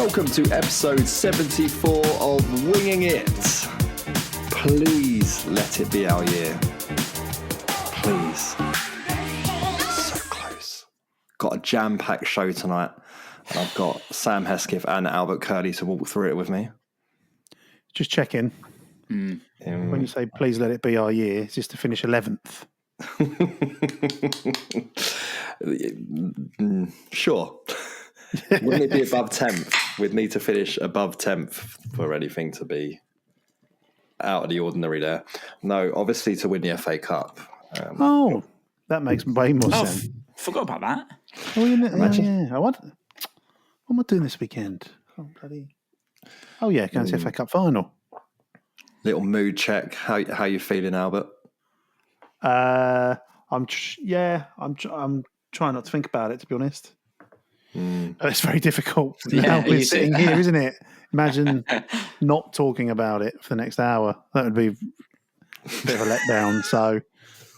Welcome to episode 74 of Winging It. Please let it be our year. Please. So close. Got a jam-packed show tonight. And I've got Sam Hesketh and Albert Curley to walk through it with me. Just check in. When you say please let it be our year, it's just to finish 11th. Sure. Wouldn't it be above 10th? We'd need to finish above 10th for anything to be out of the ordinary there. No, obviously to win the FA Cup. That makes way more sense. Forgot about that. Yeah. What am I doing this weekend? Going to the FA Cup final. Little mood check. How you feeling, Albert? I'm trying not to think about it, to be honest. It's very difficult. Now we're sitting here, isn't it? Imagine not talking about it for the next hour. That would be a bit of a letdown. So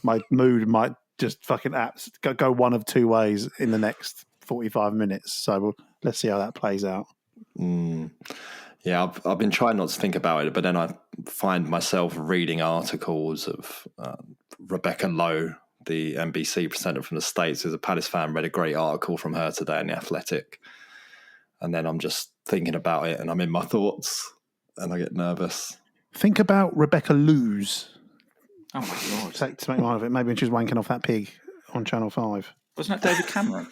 my mood might just fucking go one of two ways in the next 45 minutes. So let's see how that plays out. Yeah, I've been trying not to think about it, but then I find myself reading articles of Rebecca Lowe, the NBC presenter from the States, who's a Palace fan, read a great article from her today in The Athletic. And then I'm just thinking about it and I'm in my thoughts and I get nervous. Think about Rebecca Lowe's. Oh, my God. To make one of it. Maybe when she was wanking off that pig on Channel 5. Wasn't that David Cameron?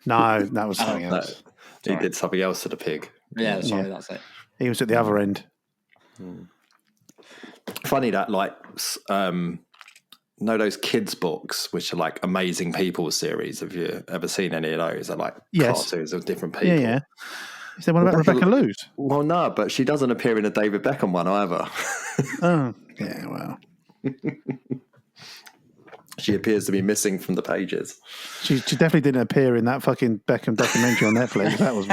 No, that was something else. He did something else to the pig. Yeah, sorry, that's it. He was at the other end. Funny that, those kids' books, which are like Amazing People series. Have you ever seen any of those? They're like cartoons of different people. Yeah. Is there one about Rebecca Lowe's? Well, no, but she doesn't appear in a David Beckham one either. Oh, yeah, well. She appears to be missing from the pages. She definitely didn't appear in that fucking Beckham documentary on Netflix. That was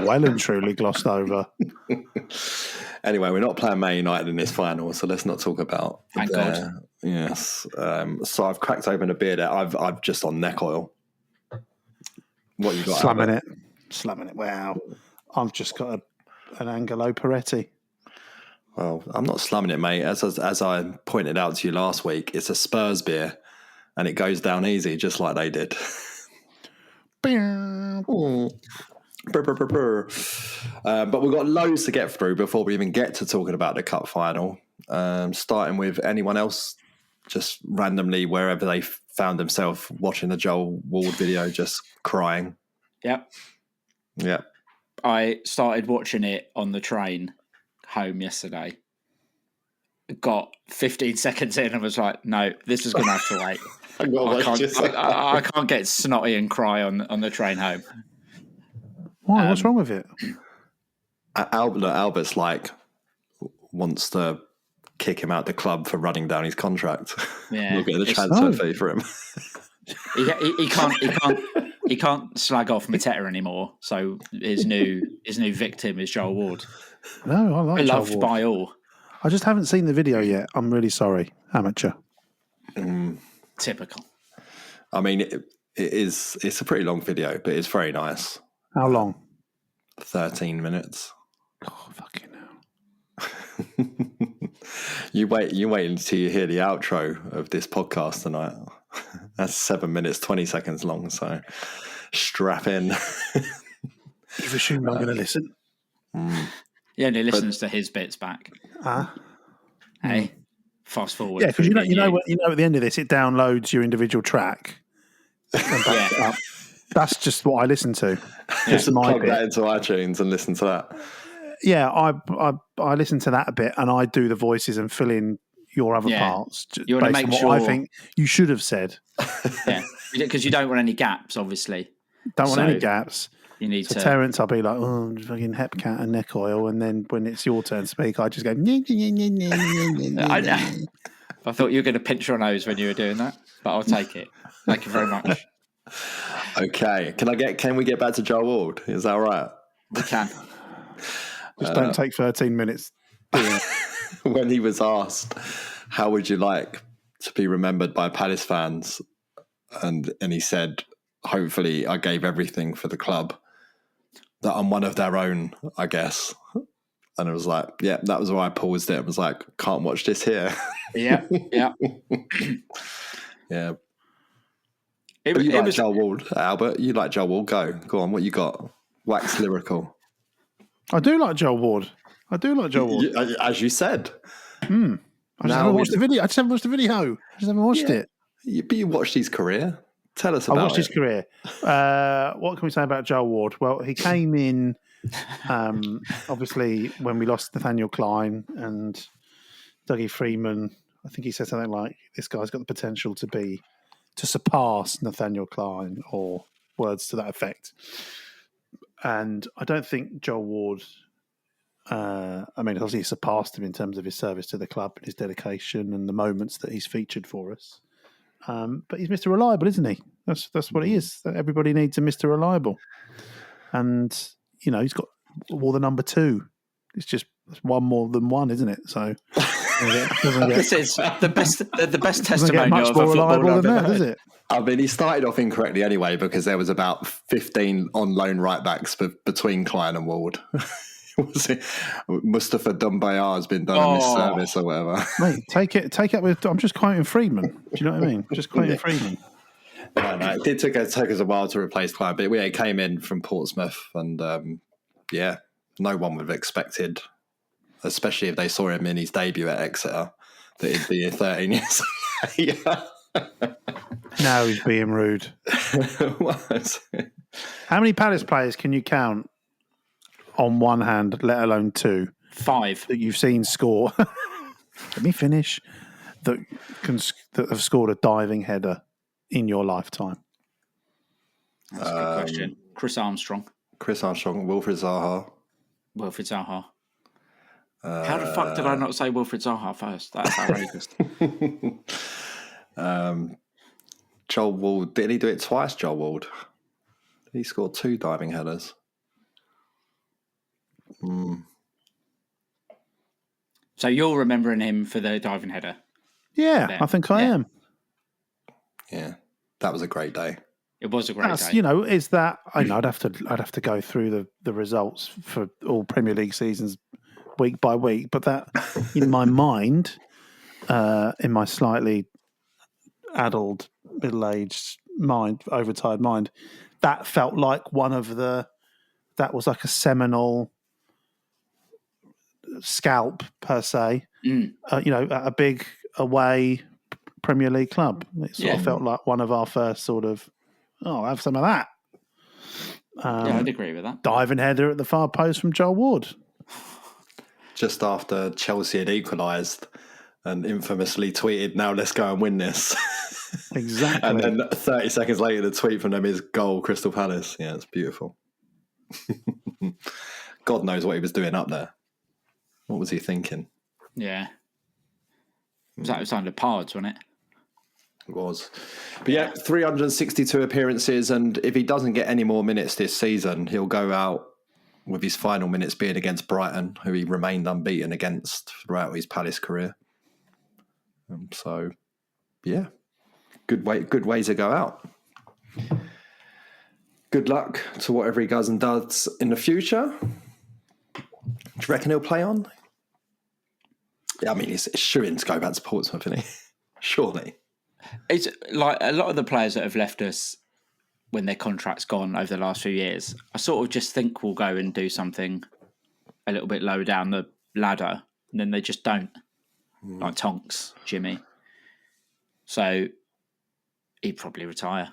well and truly glossed over. Anyway, we're not playing Man United in this final, so let's not talk about. Thank God. Yes. So I've cracked open a beer there. I've just on neck oil. What you got? Slamming it. Wow. I've just got an Angelo Peretti. Well, I'm not slumming it, mate. As I pointed out to you last week, it's a Spurs beer, and it goes down easy, just like they did. But we've got loads to get through before we even get to talking about the cup final. Starting with anyone else, just randomly wherever they found themselves watching the Joel Ward video, just crying. Yep. I started watching it on the train home yesterday. Got 15 seconds in and was like, no, this is going to have to wait. I can't get snotty and cry on the train home. Why? What's wrong with it? Albert's wants to kick him out the club for running down his contract. Yeah, we'll get the transfer fee for him. He can't slag off Mateta anymore. So his new victim is Joel Ward. No, I like Joel Beloved by all. I just haven't seen the video yet. I'm really sorry, amateur. Typical. I mean, it's a pretty long video, but it's very nice. How long? 13 minutes. Oh, fucking hell. You wait until you hear the outro of this podcast tonight. That's 7 minutes, 20 seconds long, so strap in. You've assumed I'm going to listen. He only listens to his bits back. Hey, fast forward. Yeah, because you know at the end of this, it downloads your individual track. And backs it up. That's just what I listen to. Just plug that into iTunes and listen to that. Yeah, I listen to that a bit, and I do the voices and fill in your other parts. You want to make sure. I think you should have said. Yeah, because you don't want any gaps, obviously. Don't want any gaps. You need to. Terence, I'll be like, fucking Hepcat and neck oil, and then when it's your turn to speak, I just go. I thought you were going to pinch your nose when you were doing that, but I'll take it. Thank you very much. Okay, can we get back to Joel Ward? Is that all right? We can. Just don't take 13 minutes. When he was asked, how would you like to be remembered by Palace fans? And he said, hopefully I gave everything for the club. that I'm one of their own, I guess. And it was like, yeah, that was why I paused it. I was like, can't watch this here. Yeah. Yeah. It was Joel Ward, Albert. You like Joel Ward? Go on. What you got? Wax lyrical. I do like Joel Ward. As you said. I just haven't watched the video. I just haven't watched it. But you watched his career. Tell us about it. I watched his career. What can we say about Joel Ward? Well, he came in, obviously, when we lost Nathaniel Klein and Dougie Freeman. I think he said something like, this guy's got the potential to surpass Nathaniel Klein, or words to that effect. And I don't think Joel Ward, obviously he surpassed him in terms of his service to the club and his dedication and the moments that he's featured for us. But he's Mr. Reliable, isn't he? That's what he is. Everybody needs a Mr. Reliable. And, he's got the number 2. It's one more than one, isn't it? So this is the best testimonial of more a reliable than that, is it? I mean, he started off incorrectly anyway, because there was about 15 on loan right backs between Klein and Ward. Mustafa Dumbayar has been done in this service or whatever. Mate, take it with. I'm just quoting Freeman. Do you know what I mean? Just quoting Freeman. No, it did take us a while to replace Klein, but we came in from Portsmouth, and no one would have expected, especially if they saw him in his debut at Exeter, that he'd be 13 years later. Now he's being rude. How many Palace players can you count on one hand, let alone 2? 5 that you've seen score. Let me finish. That have scored a diving header in your lifetime. That's a good question. Chris Armstrong, Wilfried Zaha. How the fuck did I not say Wilfried Zaha first? That's outrageous. Joel Ward, didn't he do it twice, Joel Ward? He scored 2 diving headers. So you're remembering him for the diving header? Yeah, then? I think I am. Yeah, that was a great day. It was a great day. Is that? I know I'd have to go through the results for all Premier League seasons week by week, but that in my mind, in my slightly addled, middle-aged mind, overtired mind, that felt like that was like a seminal scalp per se. At a big away Premier League club, it sort of felt like one of our first sort of. Oh, have some of that. I'd agree with that. Diving header at the far post from Joel Ward. Just after Chelsea had equalised and infamously tweeted, "Now let's go and win this." Exactly. And then 30 seconds later, the tweet from them is goal, Crystal Palace. Yeah, it's beautiful. God knows what he was doing up there. What was he thinking? Yeah. It was under Pards, wasn't it? It was. But 362 appearances, and if he doesn't get any more minutes this season, he'll go out with his final minutes being against Brighton, who he remained unbeaten against throughout his Palace career. Good way to go out. Good luck to whatever he does in the future. Do you reckon he'll play on? Yeah, I mean, it's shooing to go back to Portsmouth, isn't he? Surely. It's like a lot of the players that have left us when their contract's gone over the last few years, I sort of just think we'll go and do something a little bit lower down the ladder, and then they just don't. Like Tonks, Jimmy. So he'd probably retire.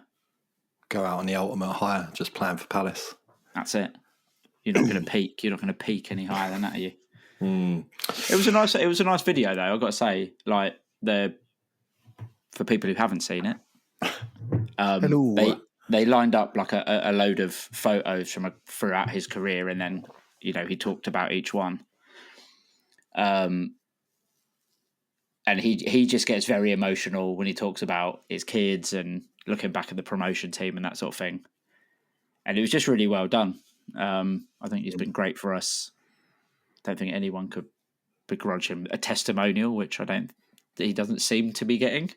Go out on the ultimate hire, just playing for Palace. That's it. You're not going to peak. You're not going to peak any higher than that, are you? It was a nice video though. I've got to say, like for people who haven't seen it, they lined up like a load of photos from throughout his career, and then he talked about each one. And he just gets very emotional when he talks about his kids and looking back at the promotion team and that sort of thing. And it was just really well done. I think he's been great for us. Don't think anyone could begrudge him a testimonial, which he doesn't seem to be getting.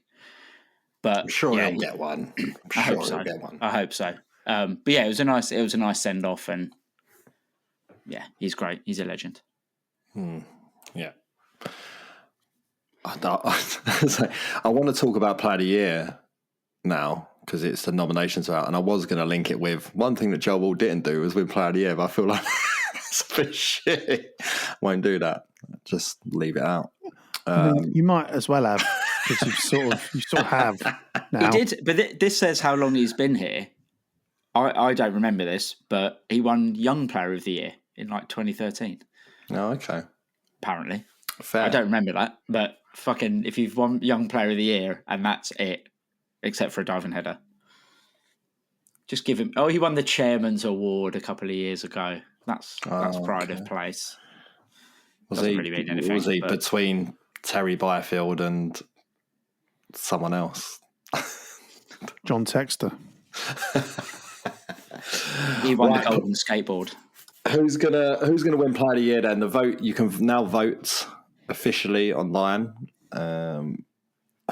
But I'm sure he'll get one. I hope so. I hope so. But yeah, it was a nice send off, and Yeah, he's great. He's a legend. Yeah. I want to talk about Player of the Year now because it's the nominations are out, and I was going to link it with one thing that Joe Wall didn't do was win Player of the Year, but I feel like it's a bit shit. Won't do that. Just leave it out. I mean, you might as well have because you sort of have now. He did, but this says how long he's been here. I don't remember this, but he won Young Player of the Year in like 2013. Oh, okay. Apparently. Fair. I don't remember that, but fucking if you've won Young Player of the Year and that's it, except for a diving header, just give him. Oh, he won the Chairman's Award a couple of years ago. That's pride of place. Doesn't really mean anything. Was he between Terry Byfield and someone else? John Textor. He won the Golden Skateboard. Who's gonna win Player of the Year then? The vote, you can now vote officially online.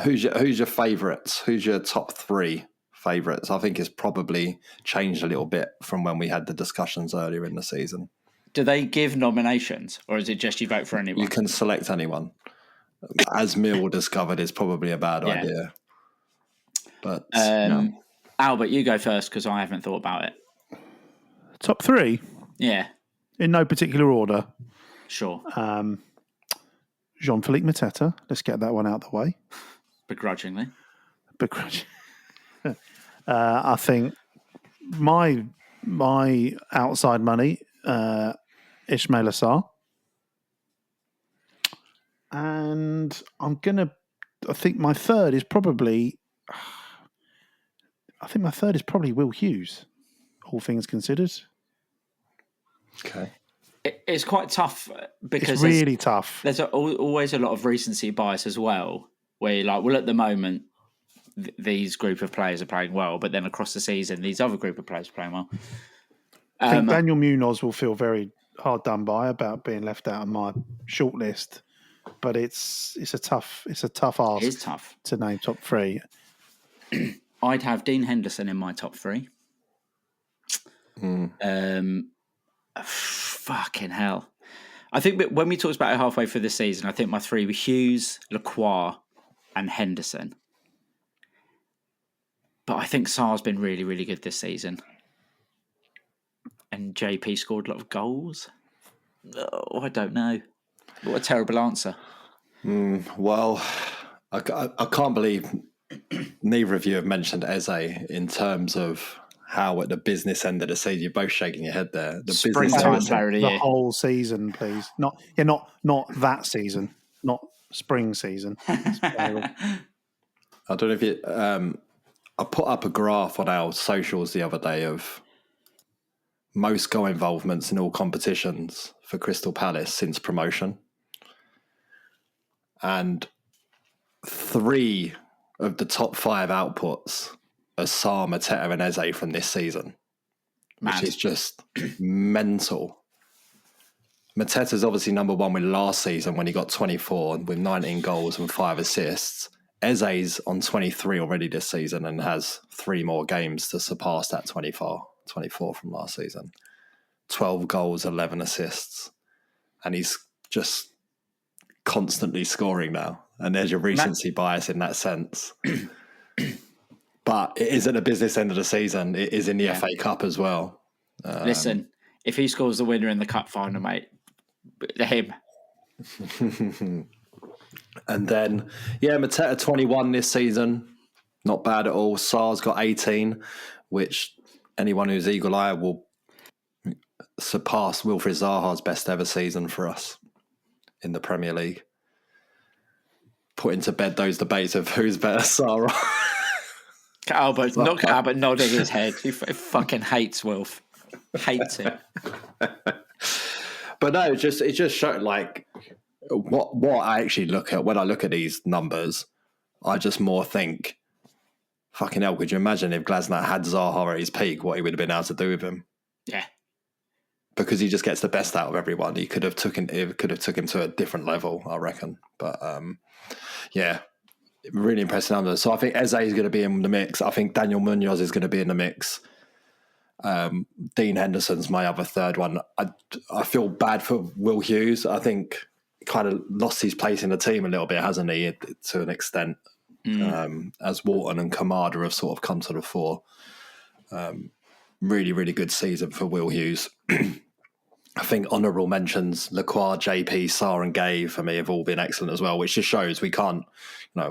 Who's your favourites? Who's your top 3 favourites? I think it's probably changed a little bit from when we had the discussions earlier in the season. Do they give nominations, or is it just you vote for anyone? You can select anyone. As Mill discovered, it's probably a bad idea. But Albert, you go first because I haven't thought about it. Top 3? Yeah. In no particular order. Sure. Jean-Philippe Mateta. Let's get that one out of the way. Begrudgingly. I think my outside money, Ismail Assar. And I think my third is probably Will Hughes, all things considered. Okay. It's quite tough because it's really tough. There's always a lot of recency bias as well, where you're like, well, at the moment, these group of players are playing well, but then across the season, these other group of players are playing well. I think Daniel Munoz will feel very hard done by about being left out of my shortlist, but it's a tough ask. It is tough to name top 3. I'd have Dean Henderson in my top 3. Fucking hell. I think when we talked about it halfway through the season, I think my 3 were Hughes, Lacroix, and Henderson. But I think Sarr's been really, really good this season. And JP scored a lot of goals. Oh, I don't know. What a terrible answer. Well, I can't believe neither of you have mentioned Eze in terms of how at the business end of the season, you're both shaking your head there. The Springtime Player of the Year. The whole season, please. Not that season. Not spring season. I don't know if you... I put up a graph on our socials the other day of most goal involvements in all competitions for Crystal Palace since promotion. And 3 of the top 5 outputs are Sarr, Mateta and Eze from this season, which is just mental. Mateta's obviously number 1 with last season when he got 24 with 19 goals and 5 assists. Eze's on 23 already this season and has 3 more games to surpass that 24 from last season. 12 goals, 11 assists. And he's just constantly scoring now. And there's your recency bias in that sense. But it is at the business end of the season. It is in the FA Cup as well. Listen, if he scores the winner in the cup final, mate, him. And then, Mateta 21 this season. Not bad at all. Sarr's got 18, which anyone who's eagle eye will surpass Wilfried Zaha's best ever season for us in the Premier League. Putting to bed those debates of who's better, Sarr. Albert nodding his head. He fucking hates Wilf. Hates him. But no, it just showed like what I actually look at when I look at these numbers. I just more think, fucking hell, could you imagine if Glasner had Zaha at his peak, what he would have been able to do with him? Yeah. Because he just gets the best out of everyone. He could have took him to a different level, I reckon. But really impressive numbers. So I think Eze is going to be in the mix. I think Daniel Munoz is going to be in the mix. Dean Henderson's my other third one. I feel bad for Will Hughes. I think kind of lost his place in the team a little bit, hasn't he, to an extent, as Wharton and Kamada have sort of come to the fore. Really, really good season for Will Hughes. I think honourable mentions, Lacroix, JP, Sarr and Gay for me have all been excellent as well, which just shows we can't,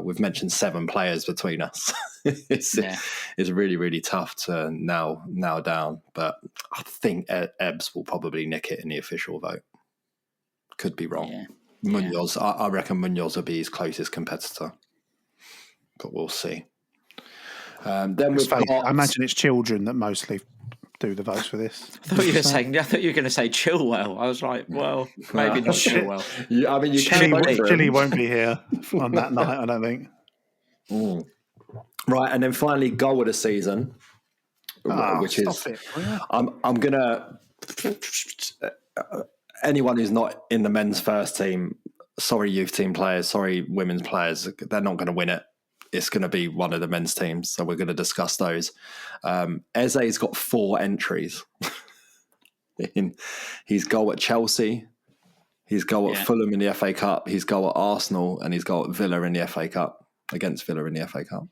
we've mentioned 7 players between us. It's really, really tough to now down. But I think Ebbs will probably nick it in the official vote. Could be wrong. Yeah. Munoz, I reckon Munoz will be his closest competitor. But we'll see. Then I imagine it's children that mostly do the votes for this. I thought you were going to say Chilwell. I was like, well, maybe not Chilwell. Yeah, I mean, Chilly won't be here on that night, I don't think. Right, and then finally, goal of the season, which is I'm gonna anyone who's not in the men's first team. Sorry, youth team players. Sorry, women's players. They're not going to win it. It's going to be one of the men's teams, so we're going to discuss those. Eze's got 4 entries. In his goal at Chelsea, his goal at Fulham in the FA Cup, his goal at Arsenal, and his goal at Villa in the FA Cup, against Villa in the FA Cup.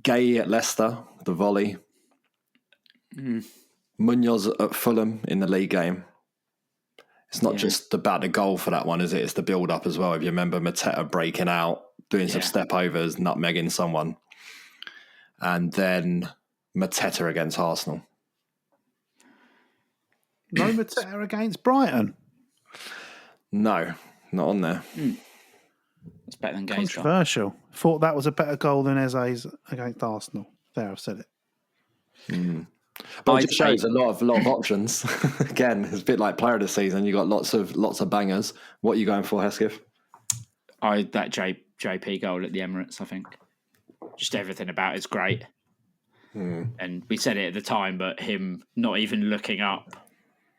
Gay at Leicester, the volley. Munoz at Fulham in the league game. It's not just about the goal for that one, is it? It's the build-up as well. If you remember Mateta breaking out, doing some step-overs, nutmegging someone. And then Mateta against Arsenal. No Mateta against Brighton? No, not on there. It's better than Gay's goal. Controversial. Thought that was a better goal than Eze's against Arsenal. There, I've said it. But it just shows a lot of options. Again, it's a bit like player of the season. You got lots of bangers. What are you going for, Hesketh? That JP goal at the Emirates, I think. Just everything about it's great. And we said it at the time, but him not even looking up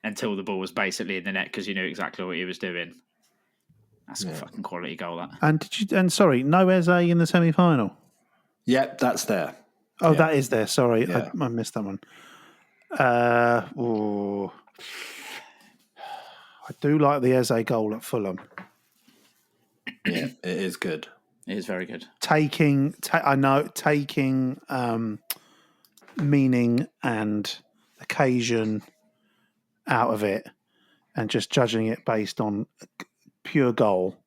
until the ball was basically in the net because you knew exactly what he was doing. That's a fucking quality goal, that. And sorry, no Eze in the semi-final? Yep, that's there. Oh, that is there. Sorry, I missed that one. I do like the Eze goal at Fulham. Yeah, it is good. It is very good. Taking meaning and occasion out of it, and just judging it based on pure goal.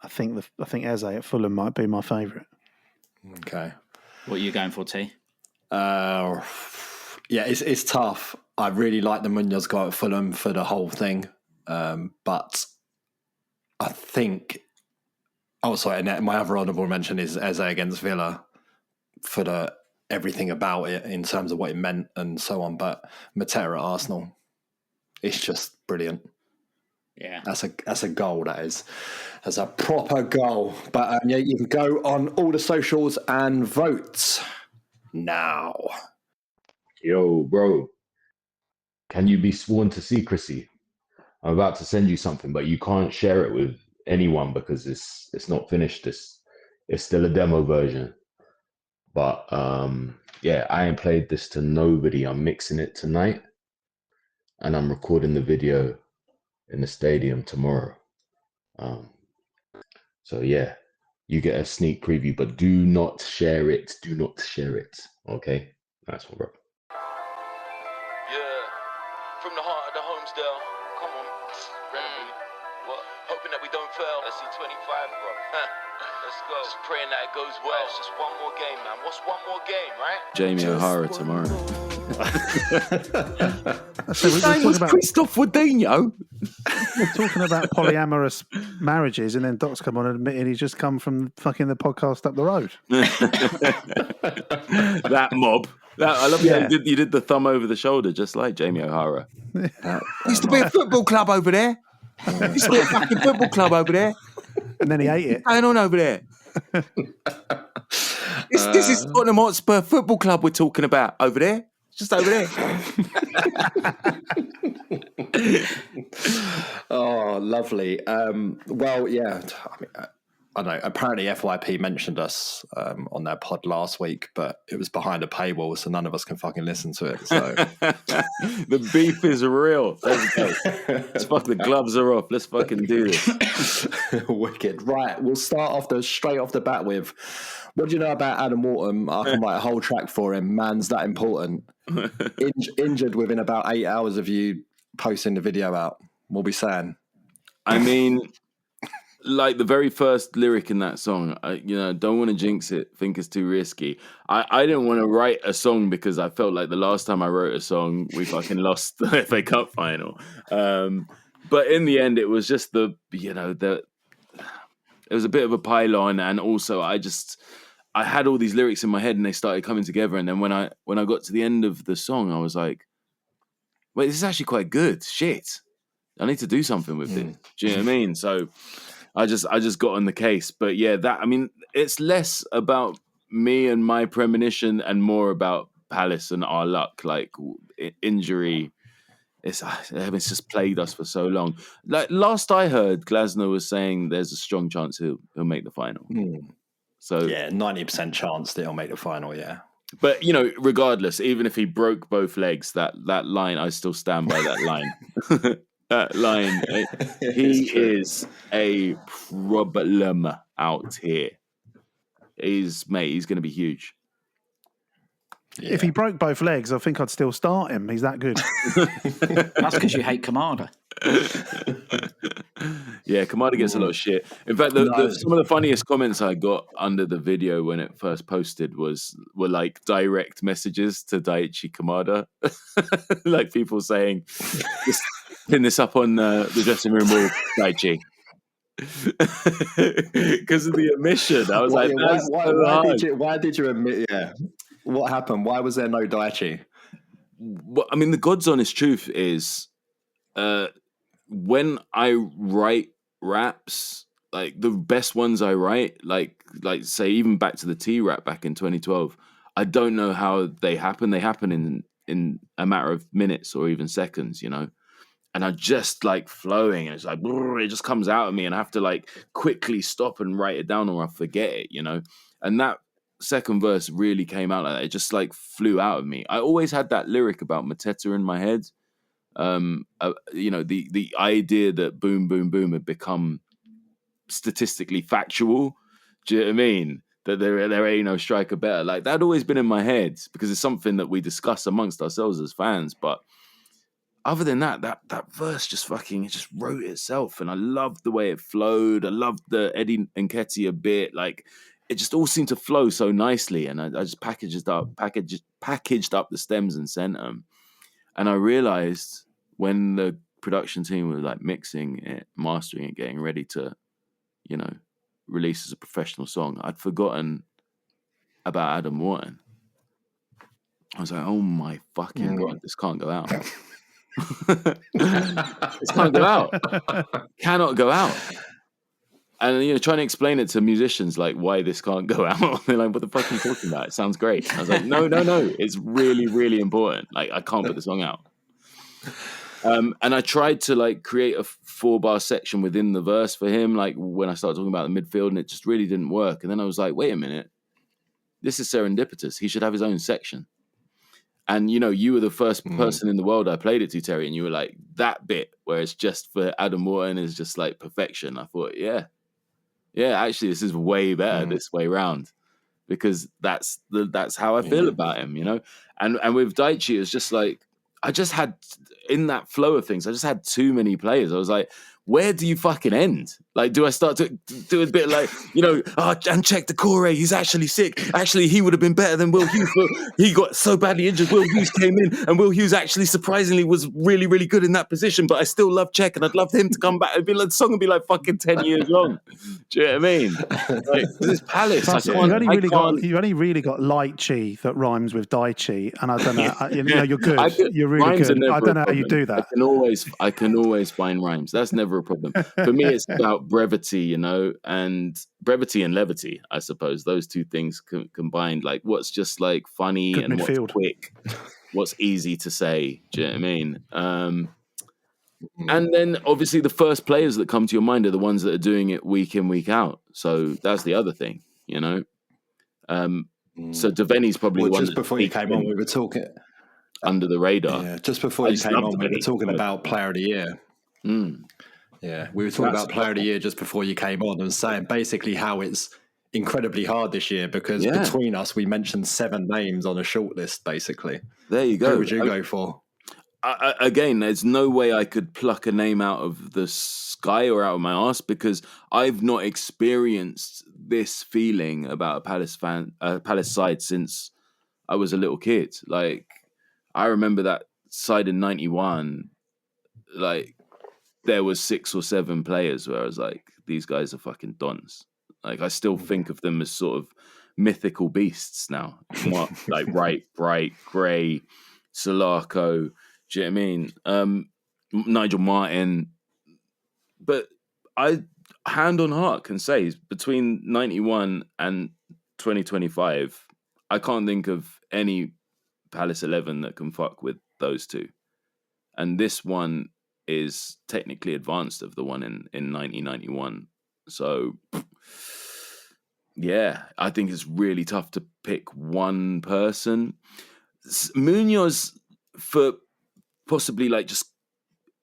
I think Eze at Fulham might be my favourite. Okay. What are you going for, T? It's tough. I really like the Munoz goal at Fulham for the whole thing, but I think. Oh, sorry. And my other honourable mention is Eze against Villa for everything about it in terms of what it meant and so on. But Mateta at Arsenal, it's just brilliant. Yeah, that's a goal. That is, that's a proper goal. But you can go on all the socials and vote now. Yo, bro, can you be sworn to secrecy? I'm about to send you something, but you can't share it with anyone because it's not finished. It's still a demo version. But I ain't played this to nobody. I'm mixing it tonight, and I'm recording the video in the stadium tomorrow. So yeah, you get a sneak preview, but do not share it. Do not share it. Okay, nice one, bro. Yeah, from the heart of the Homesdale. Come on, what? Hoping that we don't fail. SC25, bro. Let's go. Just praying that it goes well. It's just one more game, man. What's one more game, right? Jamie O'Hara tomorrow. His name was Christoph Wadinho. We're talking about polyamorous marriages, and then Doc's come on and admitted he's just come from fucking the podcast up the road. That mob. I love you did the thumb over the shoulder, just like Jamie O'Hara. Used to be a football club over there. Used to be a fucking football club over there. And then he ate it. What's going on over there? This is Tottenham Hotspur Football Club we're talking about over there. Just over there. Oh, lovely. I don't know, apparently FYP mentioned us on their pod last week, but it was behind a paywall, so none of us can fucking listen to it. So the beef is real. Let's go. Let's fuck, the gloves are off. Let's fucking do this. Wicked. Right, we'll start off straight off the bat with, what do you know about Adam Wharton? I can write a whole track for him. Man's that important. Injured within about 8 hours of you posting the video out. What we saying? I mean, like the very first lyric in that song, don't want to jinx it, think it's too risky. I didn't want to write a song because I felt like the last time I wrote a song, we fucking lost the FA Cup final. But in the end, it was just it was a bit of a pylon, and also I had all these lyrics in my head and they started coming together. And then when I got to the end of the song, I was like, wait, this is actually quite good. Shit, I need to do something with this. Do you know what I mean? So I just got on the case. But yeah, it's less about me and my premonition and more about Palace and our luck. Like injury, it's just plagued us for so long. Like last I heard, Glasner was saying there's a strong chance he'll make the final. So yeah, 90% chance that he'll make the final. Yeah. But regardless, even if he broke both legs, that line, I still stand by that line. That line, he is a problem out here. He's going to be huge. Yeah. If he broke both legs, I think I'd still start him. He's that good. That's because you hate Kamada. Yeah, Kamada gets a lot of shit. In fact, some of the funniest comments I got under the video when it first posted were like direct messages to Daichi Kamada. Like people saying, just pin this up on the dressing room wall, Daichi. Because of the omission. I was why did you admit? Yeah. What happened? Why was there no Daichi? Well, I mean, the God's honest truth is, when I write raps, like the best ones I write, like say even back to the T rap back in 2012, I don't know how they happen. They happen in a matter of minutes or even seconds, And I just like flowing, and it's like it just comes out of me, and I have to like quickly stop and write it down, or I forget it, And that second verse really came out like that. It just like flew out of me. I always had that lyric about Mateta in my head. The idea that boom, boom, boom had become statistically factual. Do you know what I mean? That there ain't no striker better. Like that'd always been in my head because it's something that we discuss amongst ourselves as fans. But other than that verse just wrote itself, and I loved the way it flowed. I loved the Eddie Nketiah bit. Like it just all seemed to flow so nicely, and I just packaged up the stems and sent them. And I realized when the production team was like mixing it, mastering it, getting ready to, release as a professional song, I'd forgotten about Adam Wharton. I was like, oh my fucking God, this can't go out. This can't go out. Cannot go out. And, trying to explain it to musicians, like, why this can't go out. They're like, what the fuck are you talking about? It sounds great. I was like, no. It's really, really important. Like, I can't put the song out. And I tried to, like, create a 4-bar section within the verse for him, like, when I started talking about the midfield, and it just really didn't work. And then I was like, wait a minute. This is serendipitous. He should have his own section. And, you were the first person in the world I played it to, Terry, and you were like, that bit where it's just for Adam Wharton is just, like, perfection. I thought, yeah, actually, this is way better this way round, because that's how I feel about him, And with Daichi, it's just like, I just had, in that flow of things, I just had too many players. I was like, where do you fucking end? Like, do I start to do a bit like, and check the core, he's actually sick. Actually, he would have been better than Will Hughes, but he got so badly injured. Will Hughes came in, and Will Hughes actually surprisingly was really, really good in that position, but I still love Czech, and I'd love him to come back. It'd be like, the song would be like fucking 10 years long. Do you know what I mean? Like, this is Palace. You've only really got Lychee that rhymes with Daichi, and I don't know, you're good. You're really good. I don't know how you do that. I can always find rhymes. That's never a problem. For me, it's about brevity, and brevity and levity, I suppose. Those two things combined, like what's just like funny good and midfield. What's quick, what's easy to say. Do you know what I mean? And then obviously the first players that come to your mind are the ones that are doing it week in, week out. So that's the other thing, you know. So Devaney's probably the one just before you came on, we were talking under the radar. Yeah, just before you came on, we were talking about Player of the Year. Yeah, we were talking about Player of the Year just before you came on and saying basically how it's incredibly hard this year because between us, we mentioned 7 names on a short list, basically. There you go. Who would you go for? Again, there's no way I could pluck a name out of the sky or out of my arse because I've not experienced this feeling about a Palace side since I was a little kid. Like, I remember that side in 91, like, there was 6 or 7 players where I was like, these guys are fucking dons. Like, I still think of them as sort of mythical beasts now. Like, Wright, Bright, Gray, Solarco, do you know what I mean? Nigel Martin. But I, hand on heart, can say between 91 and 2025, I can't think of any Palace 11 that can fuck with those two. And this one is technically advanced of the one in 1991. So, yeah, I think it's really tough to pick one person. Munoz, for possibly like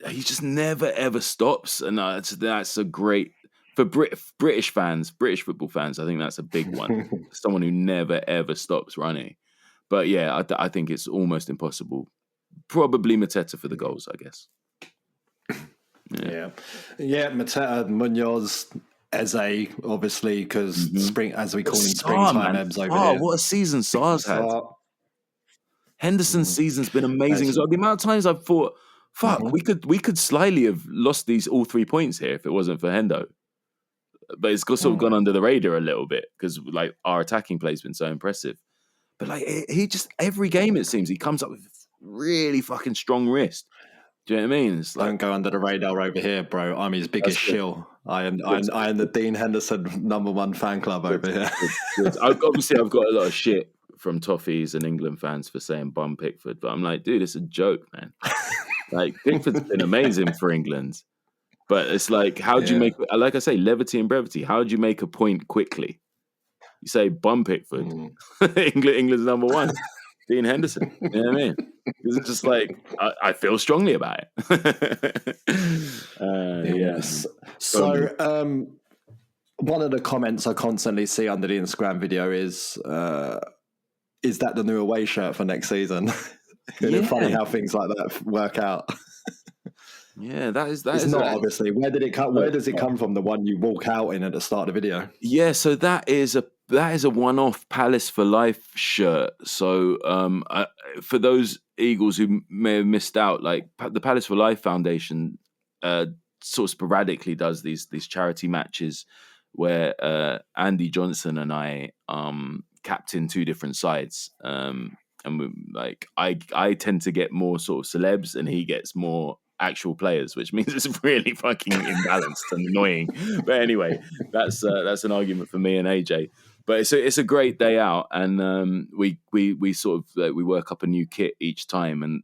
he just never ever stops, and that's a great for British football fans. I think that's a big one. Someone who never ever stops running. But yeah, I think it's almost impossible. Probably Mateta for the goals, I guess. Yeah, Mateta, Munoz, Eze, obviously, because spring, as we call him, springtime Ebs over here. What a season Sar's had. Henderson's season's been amazing as well. The amount of times I've thought, fuck, we could slyly have lost all 3 points here if it wasn't for Hendo. But it's sort of gone under the radar a little bit because like our attacking play's been so impressive. But like he just every game it seems he comes up with really fucking strong wrist. Do you know what I mean? It's like, don't go under the radar over here, bro. I'm his biggest shill. I am the Dean Henderson #1 fan club over here. Obviously, I've got a lot of shit from Toffees and England fans for saying bum Pickford, but I'm like, dude, it's a joke, man. Like Pickford's been amazing for England, but it's like, how do you make? Like I say, levity and brevity. How do you make a point quickly? You say bum Pickford, England's #1. Dean Henderson. You know what I mean? It's just like, I feel strongly about it. Yes. So, one of the comments I constantly see under the Instagram video is that the new away shirt for next season? It's funny how things like that work out. Yeah, that is not obviously. Where did it come? Where does it come from? The one you walk out in at the start of the video? Yeah, so that is a one-off Palace for Life shirt. So for those Eagles who may have missed out, like the Palace for Life Foundation sort of sporadically does these charity matches where Andy Johnson and I captain 2 different sides. And I tend to get more sort of celebs and he gets more actual players, which means it's really fucking imbalanced and annoying. But anyway, that's an argument for me and AJ. But it's a great day out, and we sort of we work up a new kit each time, and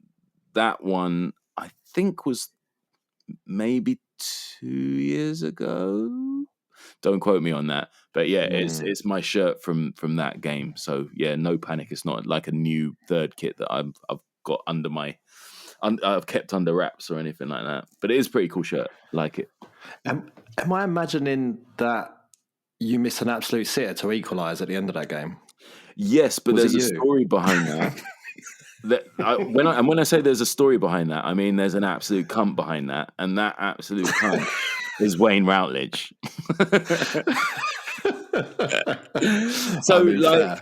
that one I think was maybe 2 years ago. Don't quote me on that, but yeah, it's my shirt from that game. So yeah, no panic. It's not like a new third kit that I've got under I've kept under wraps or anything like that. But it is a pretty cool shirt. Like it. Am I imagining that you missed an absolute sitter to equalise at the end of that game? Yes, but there's a story behind that. When I say there's a story behind that, I mean there's an absolute cunt behind that, and that absolute cunt is Wayne Routledge. So, like,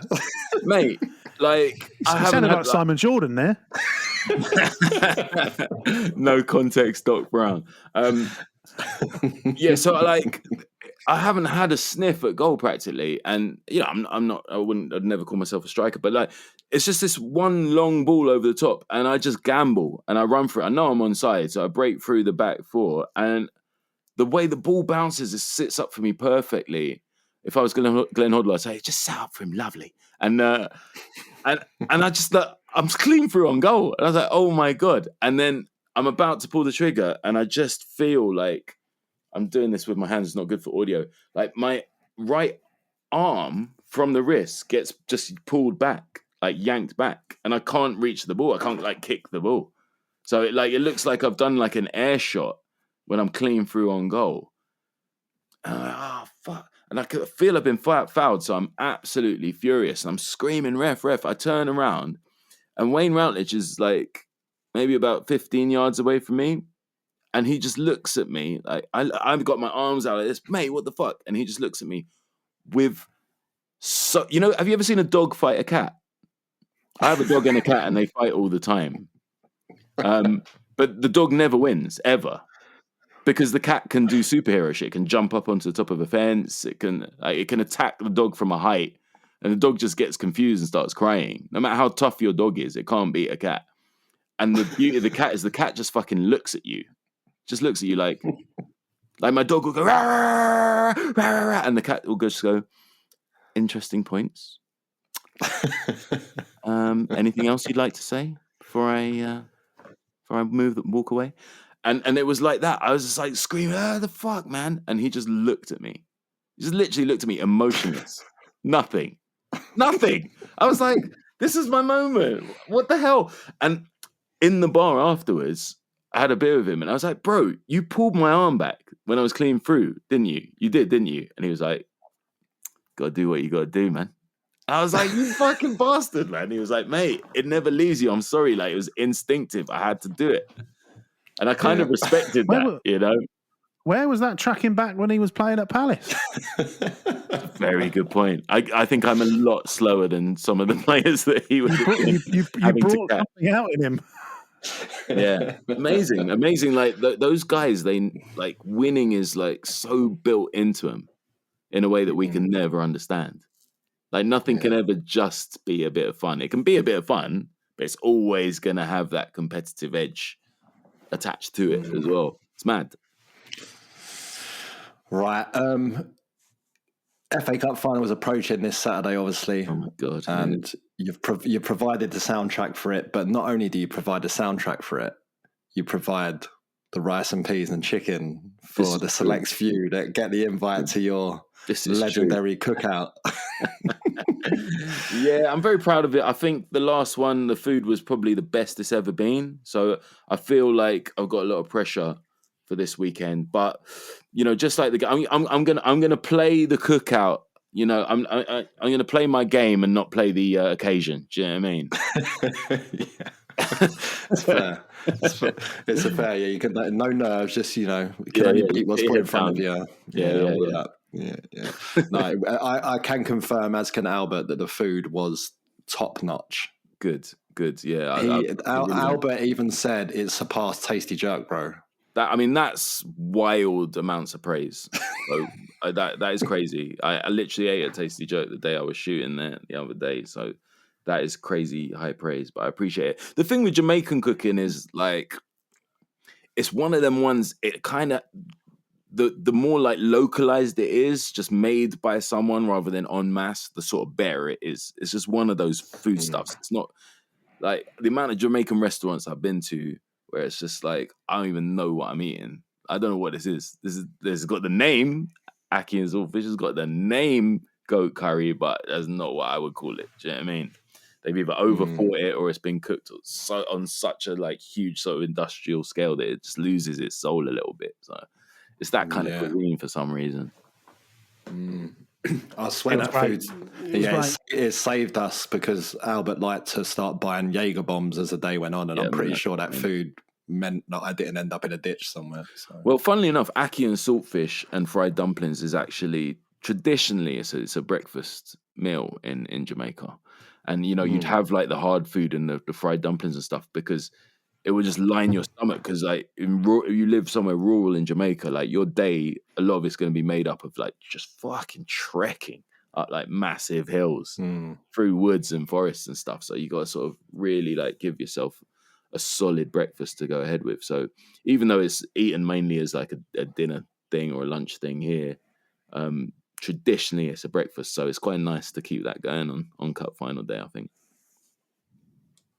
mate, like, I sounded like Simon Jordan there. No context, Doc Brown. Yeah, so like, I haven't had a sniff at goal practically, and you know, I'd never call myself a striker, but like, it's just this one long ball over the top, and I just gamble and I run for it. I know I'm onside, so I break through the back 4, and the way the ball bounces, it sits up for me perfectly. If I was Glenn Hoddle, I'd say, just set up for him, lovely. And I just I'm clean through on goal, and I was like, oh my god! And then I'm about to pull the trigger, and I just feel like I'm doing this with my hands. It's not good for audio. Like my right arm from the wrist gets just pulled back, like yanked back, and I can't reach the ball. I can't like kick the ball. So it looks like I've done like an air shot when I'm clean through on goal. And I'm like, oh fuck! And I feel I've been fouled, so I'm absolutely furious. And I'm screaming, ref. I turn around, and Wayne Routledge is like maybe about 15 yards away from me. And he just looks at me like I've got my arms out like this, mate. What the fuck? And he just looks at me with have you ever seen a dog fight a cat? I have a dog and a cat, and they fight all the time. But the dog never wins ever because the cat can do superhero shit. It can jump up onto the top of a fence. It can attack the dog from a height, and the dog just gets confused and starts crying. No matter how tough your dog is, it can't beat a cat. And the beauty of the cat is the cat just fucking looks at you. Just looks at you like my dog will go, rah, rah, rah, rah, and the cat will just go, interesting points. Anything else you'd like to say before I walk away? And it was like that. I was just like screaming, the fuck, man. And he just looked at me. He just literally looked at me, emotionless. Nothing. I was like, this is my moment. What the hell? And in the bar afterwards, I had a beer with him, and I was like, bro, you pulled my arm back when I was clean through, didn't you? You did, didn't you? And he was like, gotta do what you gotta do, man. I was like, you fucking bastard, man. He was like, mate, it never leaves you. I'm sorry. Like, it was instinctive. I had to do it. And I kind of respected that, you know? Where was that tracking back when he was playing at Palace? Very good point. I think I'm a lot slower than some of the players that he was. You brought something out in him. Yeah, amazing. Like those guys, they like winning is like so built into them in a way that we can never understand. Like nothing can ever just be a bit of fun. It can be a bit of fun, but it's always going to have that competitive edge attached to it as well. It's mad. Right. FA Cup final was approaching this Saturday, obviously. Oh my God. And you've provided the soundtrack for it, but not only do you provide the soundtrack for it, you provide the rice and peas and chicken for the select few that get the invite to your legendary cookout. Yeah, I'm very proud of it. I think the last one, the food was probably the best it's ever been. So I feel like I've got a lot of pressure for this weekend. But you know, just like I'm gonna play the cookout. You know, I'm gonna play my game and not play the occasion. Do you know what I mean? Yeah. It's fair. It's a fair. Yeah, you can no nerves. Just you can only beat what's put in front of you. Yeah. No, I can confirm, as can Albert, that the food was top notch. Good. Yeah, Albert even said it surpassed Tasty Jerk, bro. That's wild amounts of praise. So that is crazy. I literally ate a Tasty Jerk the day I was shooting there the other day. So that is crazy high praise, but I appreciate it. The thing with Jamaican cooking is like, it's one of them ones, it kind of, the more like localized it is, just made by someone rather than en masse, the sort of better it is. It's just one of those food stuffs. It's not like the amount of Jamaican restaurants I've been to where it's just like, I don't even know what I'm eating. I don't know what this is. This has got the name, Aki and Saltfish has got the name goat curry, but that's not what I would call it. Do you know what I mean? They've either overthought it or it's been cooked on such a like huge sort of industrial scale that it just loses its soul a little bit. So it's that kind of cuisine for some reason. I swear that food, it saved us because Albert liked to start buying Jaeger bombs as the day went on, and I'm pretty sure that food meant that I didn't end up in a ditch somewhere. So. Well, funnily enough, Aki and Saltfish and fried dumplings is actually traditionally it's a breakfast meal in Jamaica. And, you'd have like the hard food and the fried dumplings and stuff because it would just line your stomach. Because like if you live somewhere rural in Jamaica, like your day, a lot of it's going to be made up of like just fucking trekking up like massive hills through woods and forests and stuff. So you got to sort of really like give yourself a solid breakfast to go ahead with. So even though it's eaten mainly as like a dinner thing or a lunch thing here, traditionally it's a breakfast, so it's quite nice to keep that going on cup final day, I think.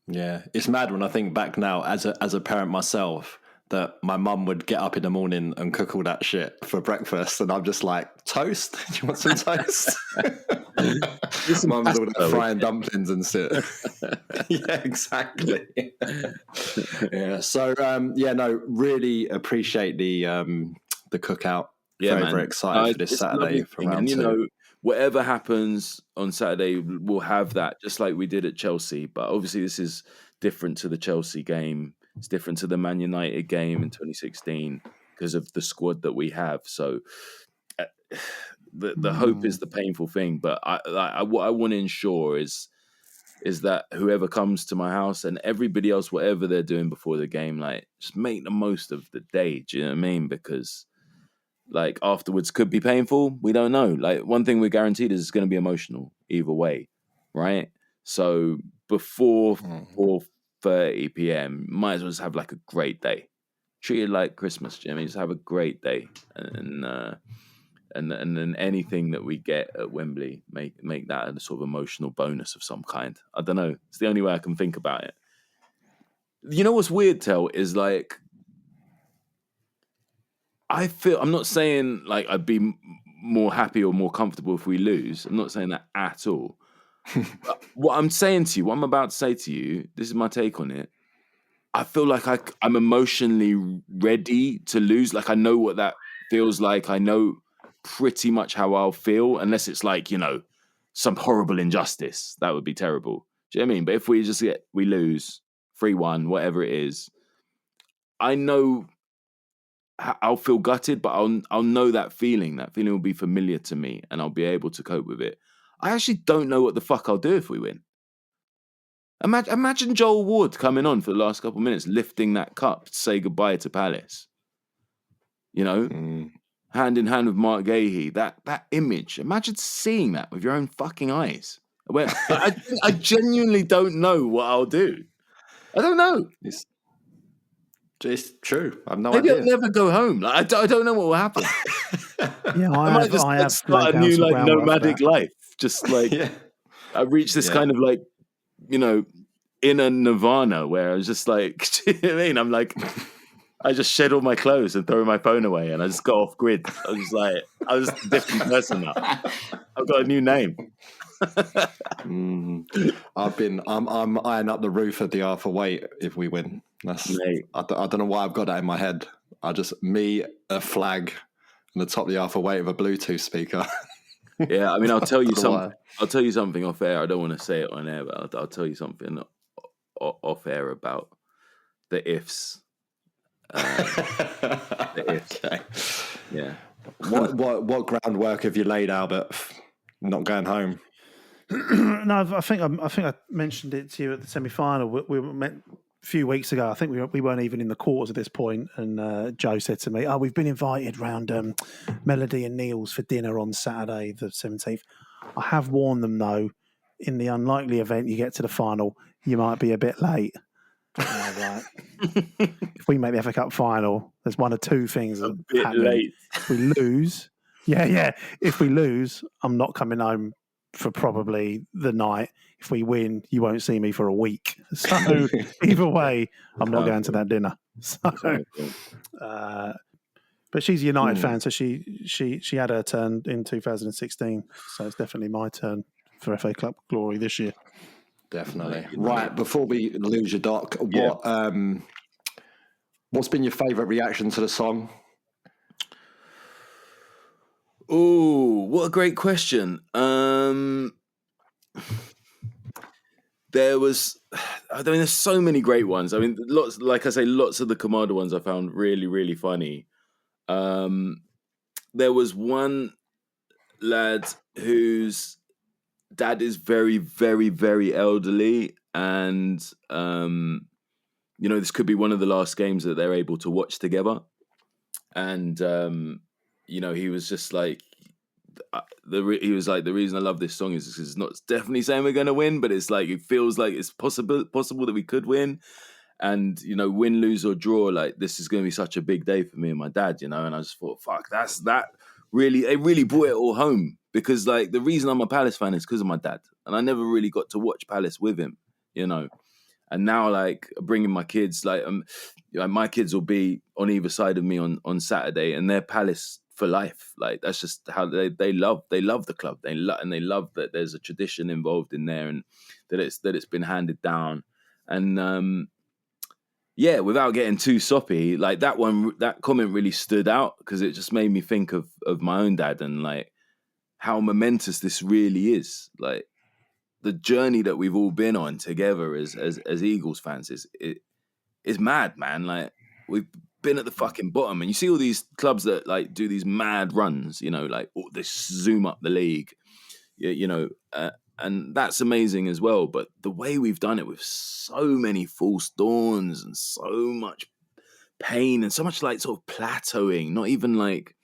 Yeah, it's mad when I think back now as a parent myself that my mum would get up in the morning and cook all that shit for breakfast, and I'm just like, toast? Do you want some toast? Mum's all that frying dumplings and shit. Yeah, exactly. Yeah. So really appreciate the cookout. Very excited for this Saturday for round 2. Whatever happens on Saturday, we'll have that just like we did at Chelsea. But obviously, this is different to the Chelsea game. It's different to the Man United game in 2016 because of the squad that we have. So the hope is the painful thing. But what I want to ensure is that whoever comes to my house and everybody else, whatever they're doing before the game, like just make the most of the day. Do you know what I mean? Because like afterwards could be painful. We don't know. Like one thing we're guaranteed is it's going to be emotional either way, right? So before 4:30 p.m, might as well just have like a great day. Treat it like Christmas, Jimmy. Just have a great day, and then anything that we get at Wembley, make that a sort of emotional bonus of some kind. I don't know. It's the only way I can think about it. You know what's weird, Tel, is like I feel, I'm not saying like I'd be more happy or more comfortable if we lose. I'm not saying that at all. But what I'm saying to you, what I'm about to say to you, this is my take on it. I feel like I'm emotionally ready to lose. Like I know what that feels like. I know pretty much how I'll feel, unless it's like, some horrible injustice. That would be terrible. Do you know what I mean? But if we lose 3-1, whatever it is, I know I'll feel gutted, but I'll know that feeling. That feeling will be familiar to me, and I'll be able to cope with it. I actually don't know what the fuck I'll do if we win. Imagine Joel Ward coming on for the last couple of minutes, lifting that cup to say goodbye to Palace. Hand in hand with Mark Gahey. That image. Imagine seeing that with your own fucking eyes. I genuinely don't know what I'll do. I don't know. It's true. I've no Maybe idea. I'll never go home. Like, I don't know what will happen. Yeah, I might just start a new like nomadic life. Just like I reached this kind of like, inner nirvana where I was just like, do you know what I mean? I'm like, I just shed all my clothes and throw my phone away, and I just got off grid. I was a different person now. I've got a new name. I'm eyeing up the roof of the Arthur Waite if we win. I don't know why I've got that in my head. A flag, and the top of the Arthur Waite with a Bluetooth speaker. Yeah, I mean, I'll tell you something. I'll tell you something off air. I don't want to say it on air, but I'll tell you something off air about the ifs. The ifs. Okay. Yeah. What groundwork have you laid, Albert? Not going home. No, I think I mentioned it to you at the semi-final. We met a few weeks ago. I think we weren't even in the quarters at this point, and Joe said to me, "Oh, we've been invited round Melody and Neil's for dinner on Saturday, the 17th." I have warned them though, in the unlikely event you get to the final, you might be a bit late. Right. If we make the FA Cup final, there's one or two things a bit happening. Late. If we lose, if we lose, I'm not coming home for probably the night. If we win, you won't see me for a week. So either way, I'm not going to that dinner. So, but she's a United fan, so she had her turn in 2016. So it's definitely my turn for FA Cup glory this year. Definitely. Right, before we lose your doc, what's been your favourite reaction to the song? Oh, what a great question. There's so many great ones. I mean, lots of the Kamada ones I found really, really funny. There was one lad whose dad is very, very, very elderly, and this could be one of the last games that they're able to watch together. And he was just like, the reason I love this song is because it's not definitely saying we're going to win, but it's like it feels like it's possible that we could win. And win, lose or draw, like this is going to be such a big day for me and my dad, and I just thought, fuck, it really brought it all home, because like the reason I'm a Palace fan is because of my dad, and I never really got to watch Palace with him, And now, like, bringing my kids, like my kids will be on either side of me on Saturday, and they're Palace for life. Like, that's just how they love the club. They love that there's a tradition involved in there, and that it's been handed down. And yeah, without getting too soppy, like that comment really stood out because it just made me think of my own dad and like how momentous this really is. Like, the journey that we've all been on together as Eagles fans is mad, man. Like, we've been at the fucking bottom, and you see all these clubs that like do these mad runs, you know, like they zoom up the league, you know, and that's amazing as well. But the way we've done it with so many false dawns and so much pain and so much like sort of plateauing, not even like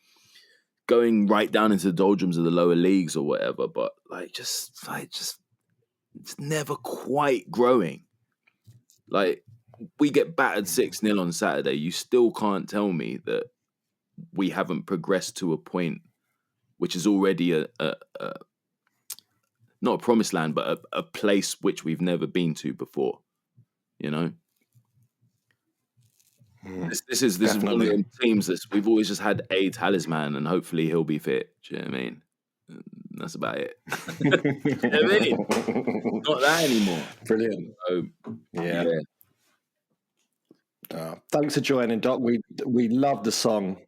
going right down into the doldrums of the lower leagues or whatever, but like just it's never quite growing. Like, we get battered 6-0 on Saturday. You still can't tell me that we haven't progressed to a point which is already a not a promised land, but a place which we've never been to before. You know, this is one of the teams that we've always just had a talisman, and hopefully he'll be fit. Do you know what I mean? That's about it. You know what I mean? Not that anymore. Brilliant. So, yeah. Thanks for joining, Doc. We love the song.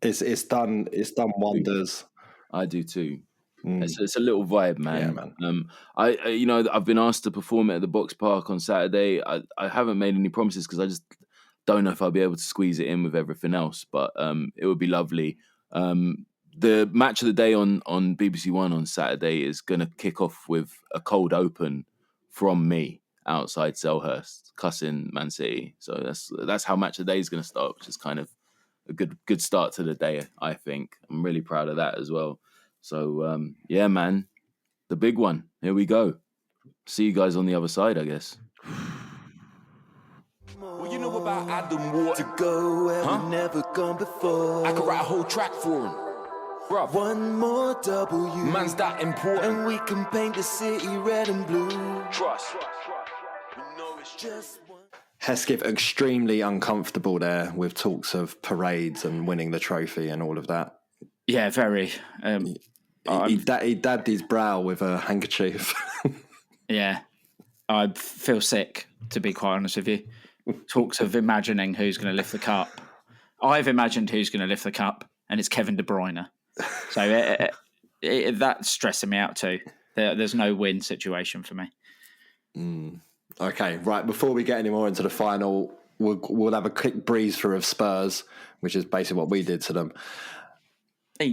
It's done wonders. I do too. It's a little vibe, man. Yeah, man. I've been asked to perform it at the Box Park on Saturday. I haven't made any promises because I just don't know if I'll be able to squeeze it in with everything else. But it would be lovely. The match of the day on BBC One on Saturday is going to kick off with a cold open from me outside Selhurst, cussing Man City. So that's how match of the day is going to start, which is kind of a good start to the day, I think. I'm really proud of that as well. So, yeah, man, the big one. Here we go. See you guys on the other side, I guess. Well, you know about Adam Water to go where we've never gone before. I could write a whole track for him. Bruv. One more W. Man's that important. And we can paint the city red and blue. Trust. We know it's just one. Hesketh extremely uncomfortable there with talks of parades and winning the trophy and all of that. Yeah, very. He dabbed his brow with a handkerchief. Yeah, I feel sick, to be quite honest with you. Talks of imagining who's going to lift the cup. I've imagined who's going to lift the cup, and it's Kevin De Bruyne. So that's stressing me out too. There's no win situation for me. Okay, right. Before we get any more into the final, we'll have a quick breeze through of Spurs, which is basically what we did to them.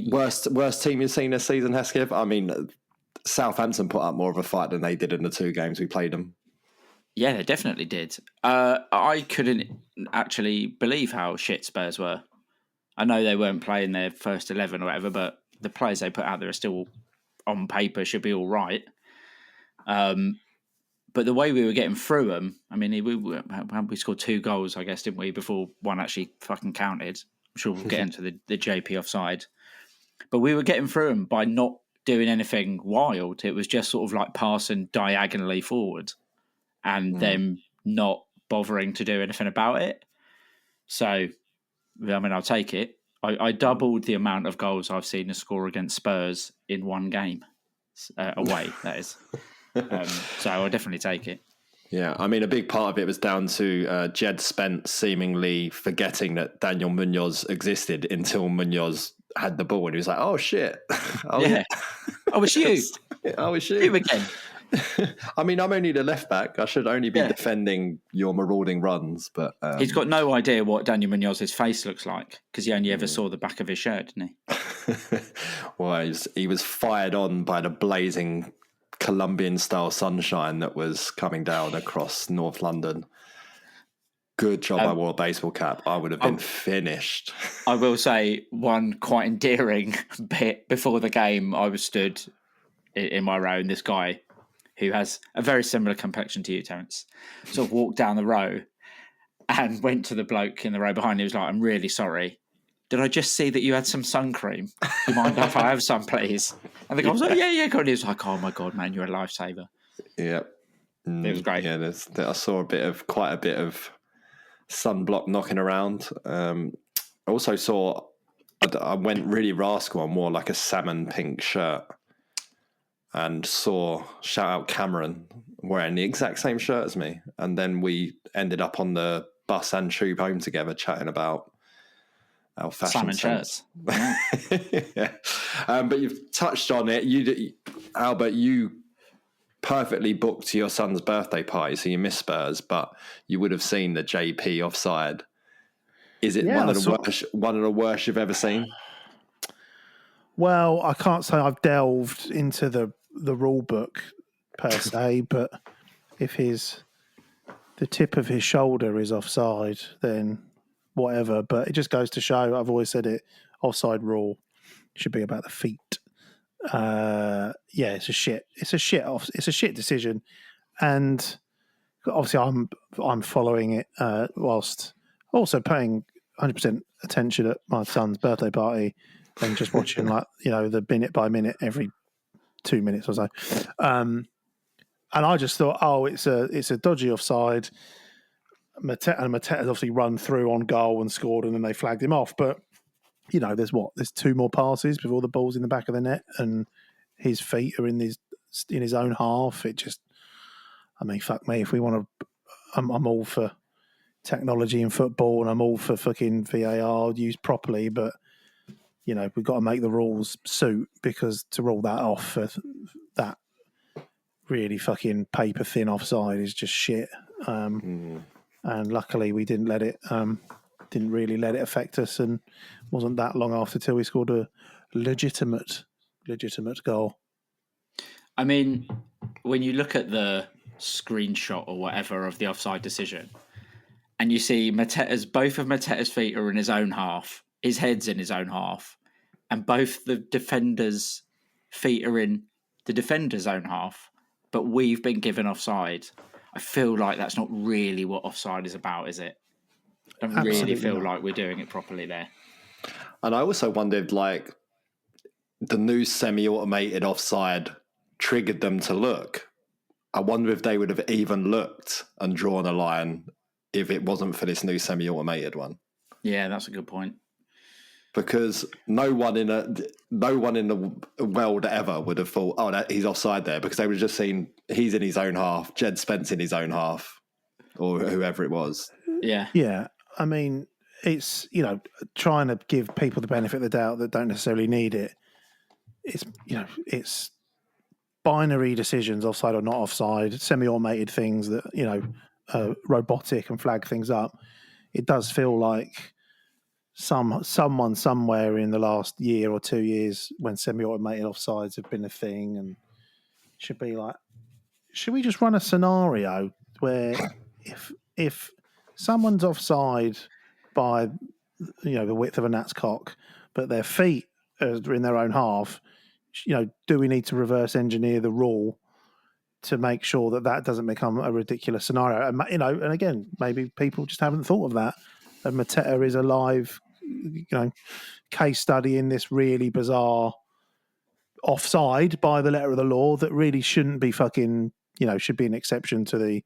Worst team you've seen this season, Hesketh? I mean, Southampton put up more of a fight than they did in the 2 games we played them. Yeah, they definitely did. I couldn't actually believe how shit Spurs were. I know they weren't playing their first 11 or whatever, but the players they put out there are still, on paper, should be all right. But the way we were getting through them, I mean, we scored 2 goals, I guess, didn't we, before one actually fucking counted. I'm sure we'll get into the JP offside. But we were getting through them by not doing anything wild. It was just sort of like passing diagonally forward and them not bothering to do anything about it. So, I mean, I'll take it. I doubled the amount of goals I've seen a score against Spurs in one game. Away, that is. So I'll definitely take it. Yeah, I mean, a big part of it was down to Jed Spence seemingly forgetting that Daniel Munoz existed until Munoz had the ball, and he was like, "Oh shit! Yeah, oh, it's you! Oh, it's you! You again!" I mean, I'm only the left back. I should only be defending your marauding runs, but he's got no idea what Daniel Munoz's face looks like because he only ever saw the back of his shirt, didn't he? Well, he was fired on by the blazing Colombian-style sunshine that was coming down across North London. Good job I wore a baseball cap. I would have been finished. I will say one quite endearing bit before the game. I was stood in my row, and this guy who has a very similar complexion to you, Terence, sort of walked down the row and went to the bloke in the row behind. He was like, "I'm really sorry. Did I just see that you had some sun cream? Do you mind if I have some, please?" And the guy was like, yeah, go on. He was like, "Oh my God, man, you're a lifesaver." Yeah. It was great. Yeah, I saw quite a bit of sunblock knocking around. I also saw I went really rascal and wore like a salmon pink shirt, and saw shout out Cameron wearing the exact same shirt as me, and then we ended up on the bus and tube home together chatting about our fashion sense. Shirts. Yeah. But you've touched on it. Albert, you perfectly booked your son's birthday party, so you missed Spurs, but you would have seen the JP offside. Is it one of the worst you've ever seen? Well, I can't say I've delved into the rule book per se, but if the tip of his shoulder is offside, then whatever. But it just goes to show, I've always said it, offside rule should be about the feet. It's a shit decision, and obviously I'm following it whilst also paying 100% attention at my son's birthday party and just watching the minute by minute every 2 minutes or so. And I just thought, it's a dodgy offside. Mateta's obviously run through on goal and scored, and then they flagged him off. But there's 2 more passes before the ball's in the back of the net, and his feet are in his own half. It just, fuck me. If we want to, I'm all for technology in football, and I'm all for fucking VAR used properly, but we've got to make the rules suit, because to rule that off for that really fucking paper thin offside is just shit. And luckily we didn't really let it affect us, and wasn't that long after till we scored a legitimate goal. When you look at the screenshot or whatever of the offside decision, and you see both of Mateta's feet are in his own half, his head's in his own half, and both the defenders' feet are in the defender's own half, but we've been given offside. I feel like that's not really what offside is about, is it? I don't really feel like we're doing it properly there. And I also wondered, the new semi-automated offside triggered them to look. I wonder if they would have even looked and drawn a line if it wasn't for this new semi-automated one. Yeah, that's a good point. Because no one in the world ever would have thought, he's offside there, because they would have just seen he's in his own half, Jed Spence in his own half, or whoever it was. Yeah. Yeah. It's, trying to give people the benefit of the doubt that don't necessarily need it. It's binary decisions, offside or not offside, semi-automated things that, robotic and flag things up. It does feel like someone somewhere in the last year or 2 years, when semi-automated offsides have been a thing, and should be like, should we just run a scenario where if someone's offside by the width of a gnat's cock, but their feet are in their own half, do we need to reverse engineer the rule to make sure that doesn't become a ridiculous scenario? And again, maybe people just haven't thought of that. And Mateta is a live, case study in this really bizarre offside by the letter of the law that really shouldn't be fucking, should be an exception to the,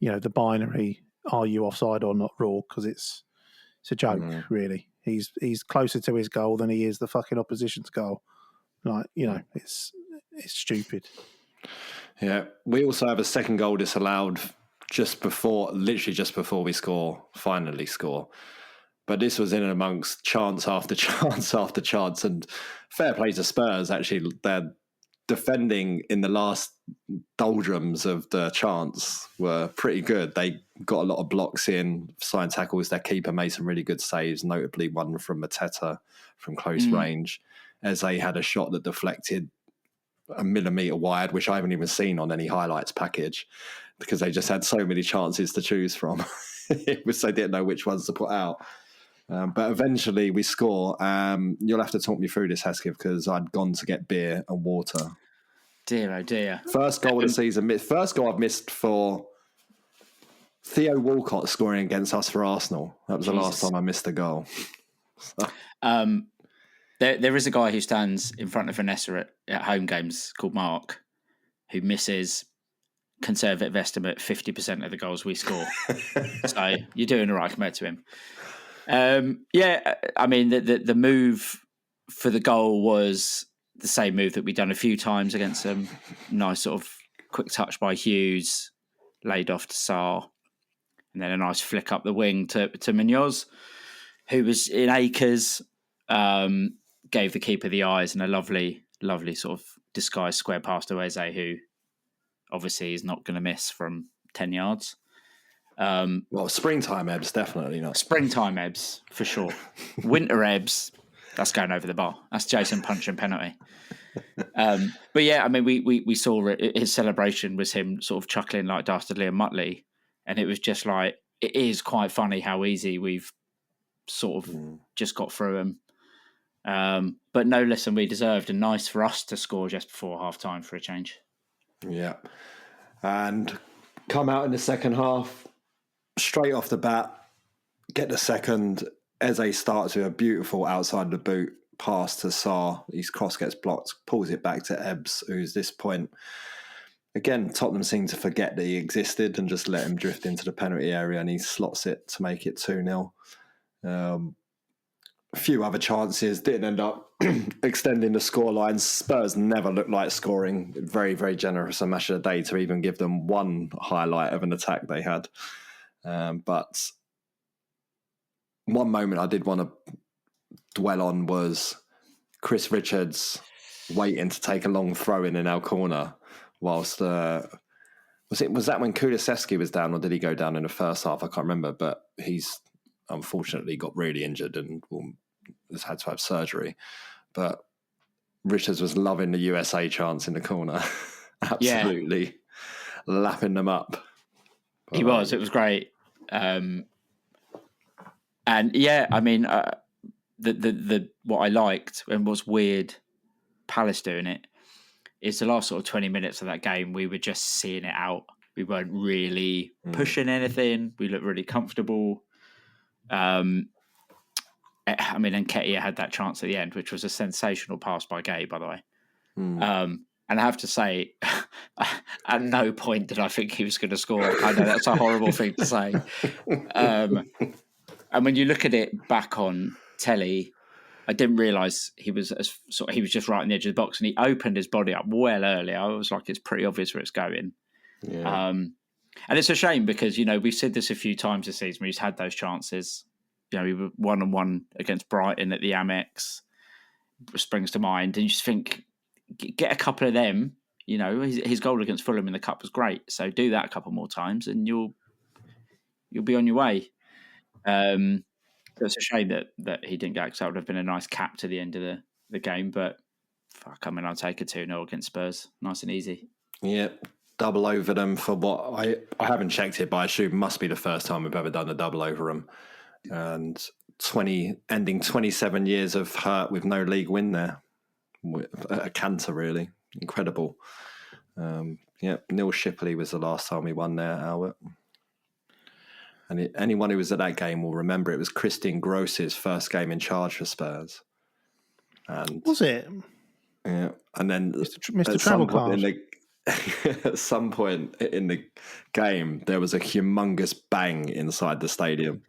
the binary, are you offside or not rule, because it's a joke, really. He's closer to his goal than he is the fucking opposition's goal. It's stupid. Yeah, we also have a second goal disallowed literally just before we finally score. But this was in and amongst chance after chance after chance, and fair play to Spurs. Actually, their defending in the last doldrums of the chance were pretty good. They got a lot of blocks in, side tackles. Their keeper made some really good saves, notably one from Mateta from close range, as they had a shot that deflected a millimetre wide, which I haven't even seen on any highlights package, because they just had so many chances to choose from. They didn't know which ones to put out. But eventually we score. You'll have to talk me through this, Hesketh, because I'd gone to get beer and water. Dear, oh dear. First goal of the season. First goal I've missed for Theo Walcott scoring against us for Arsenal. That was the last time I missed a goal. There is a guy who stands in front of Vanessa at home games called Mark, who misses conservative estimate, 50% of the goals we score. So you're doing all right compared to him. I mean, the move for the goal was the same move that we'd done a few times against them. Nice sort of quick touch by Hughes, laid off to Sarr, and then a nice flick up the wing to Munoz, who was in acres, gave the keeper the eyes, and a lovely sort of disguised square pass to Eze, who obviously is not going to miss from 10 yards. Well, springtime Ebbs, definitely not. Springtime Ebbs, for sure. Winter Ebbs, that's going over the bar. That's Jason punching penalty. But yeah, I mean, we saw it, his celebration was him sort of chuckling like Dastardly and Muttley. And it was just like, it is quite funny how easy we've sort of just got through him. But no less than we deserved, and nice for us to score just before half time for a change. Yeah. And come out in the second half, straight off the bat, get the second. Eze starts with a beautiful outside the boot pass to Sarr. His cross gets blocked, pulls it back to Ebbs, who's this point. Again, Tottenham seem to forget that he existed and just let him drift into the penalty area, and he slots it to make it 2-0. A few other chances didn't end up extending the scoreline. Spurs never looked like scoring. Very, very generous a match of the day to even give them one highlight of an attack they had. But one moment I did want to dwell on was Chris Richards waiting to take a long throw in our corner whilst was that when Kulusevski was down, or did he go down in the first half? I can't remember, but he's unfortunately got really injured and has had to have surgery. But Richards was loving the USA chants in the corner. Absolutely lapping them up. He was. It was great. And yeah, I mean, the what I liked and was weird, Palace doing it, is the last sort of 20 minutes of that game, we were just seeing it out. We weren't really pushing anything. We looked really comfortable. I mean, Nketiah had that chance at the end, which was a sensational pass by Gay, by the way. And I have to say, at no point did I think he was going to score. I know that's a horrible thing to say. And when you look at it back on telly, I didn't realise he was just right on the edge of the box, and he opened his body up well early. I was like, it's pretty obvious where it's going. Yeah. And it's a shame because, you know, we've said this a few times this season. He's had those chances. You know, we were 1-1 against Brighton at the Amex. Springs to mind, and you just think, get a couple of them. You know, his goal against Fulham in the cup was great, so do that a couple more times, and you'll be on your way. So it's a shame that he didn't go, because that would have been a nice cap to the end of the game. But fuck, I mean, I'll take a 2-0 against Spurs, nice and easy. Yeah, double over them for what I haven't checked it, but I assume must be the first time we've ever done a double over them. And ending 27 years of hurt with no league win there. A canter, really. Incredible. Neil Shipley was the last time we won there, Albert. And anyone who was at that game will remember it was Christian Gross's first game in charge for Spurs. And was it? Yeah. And then Mr. Travel Card. At some point in the game, there was a humongous bang inside the stadium.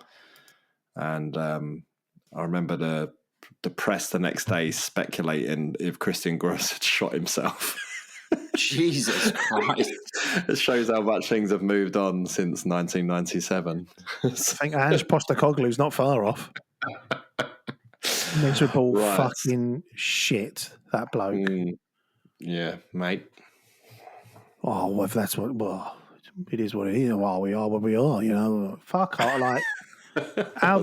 And I remember the press the next day speculating if Christian Gross had shot himself. Jesus Christ. It shows how much things have moved on since 1997. I think Ange Postecoglou's not far off. Miserable fucking shit, that bloke. Yeah, mate. Oh, well, if that's what... Well, it is what it is. Well, we are what we are, you know. Fuck off, like... How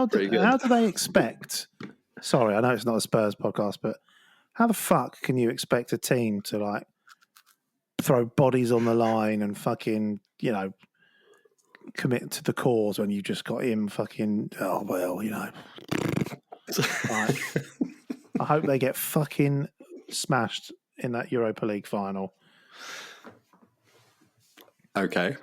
do they expect? Sorry, I know it's not a Spurs podcast, but how the fuck can you expect a team to like throw bodies on the line and fucking, you know, commit to the cause when you just got him fucking? Oh well, you know. Like, I hope they get fucking smashed in that Europa League final. Okay.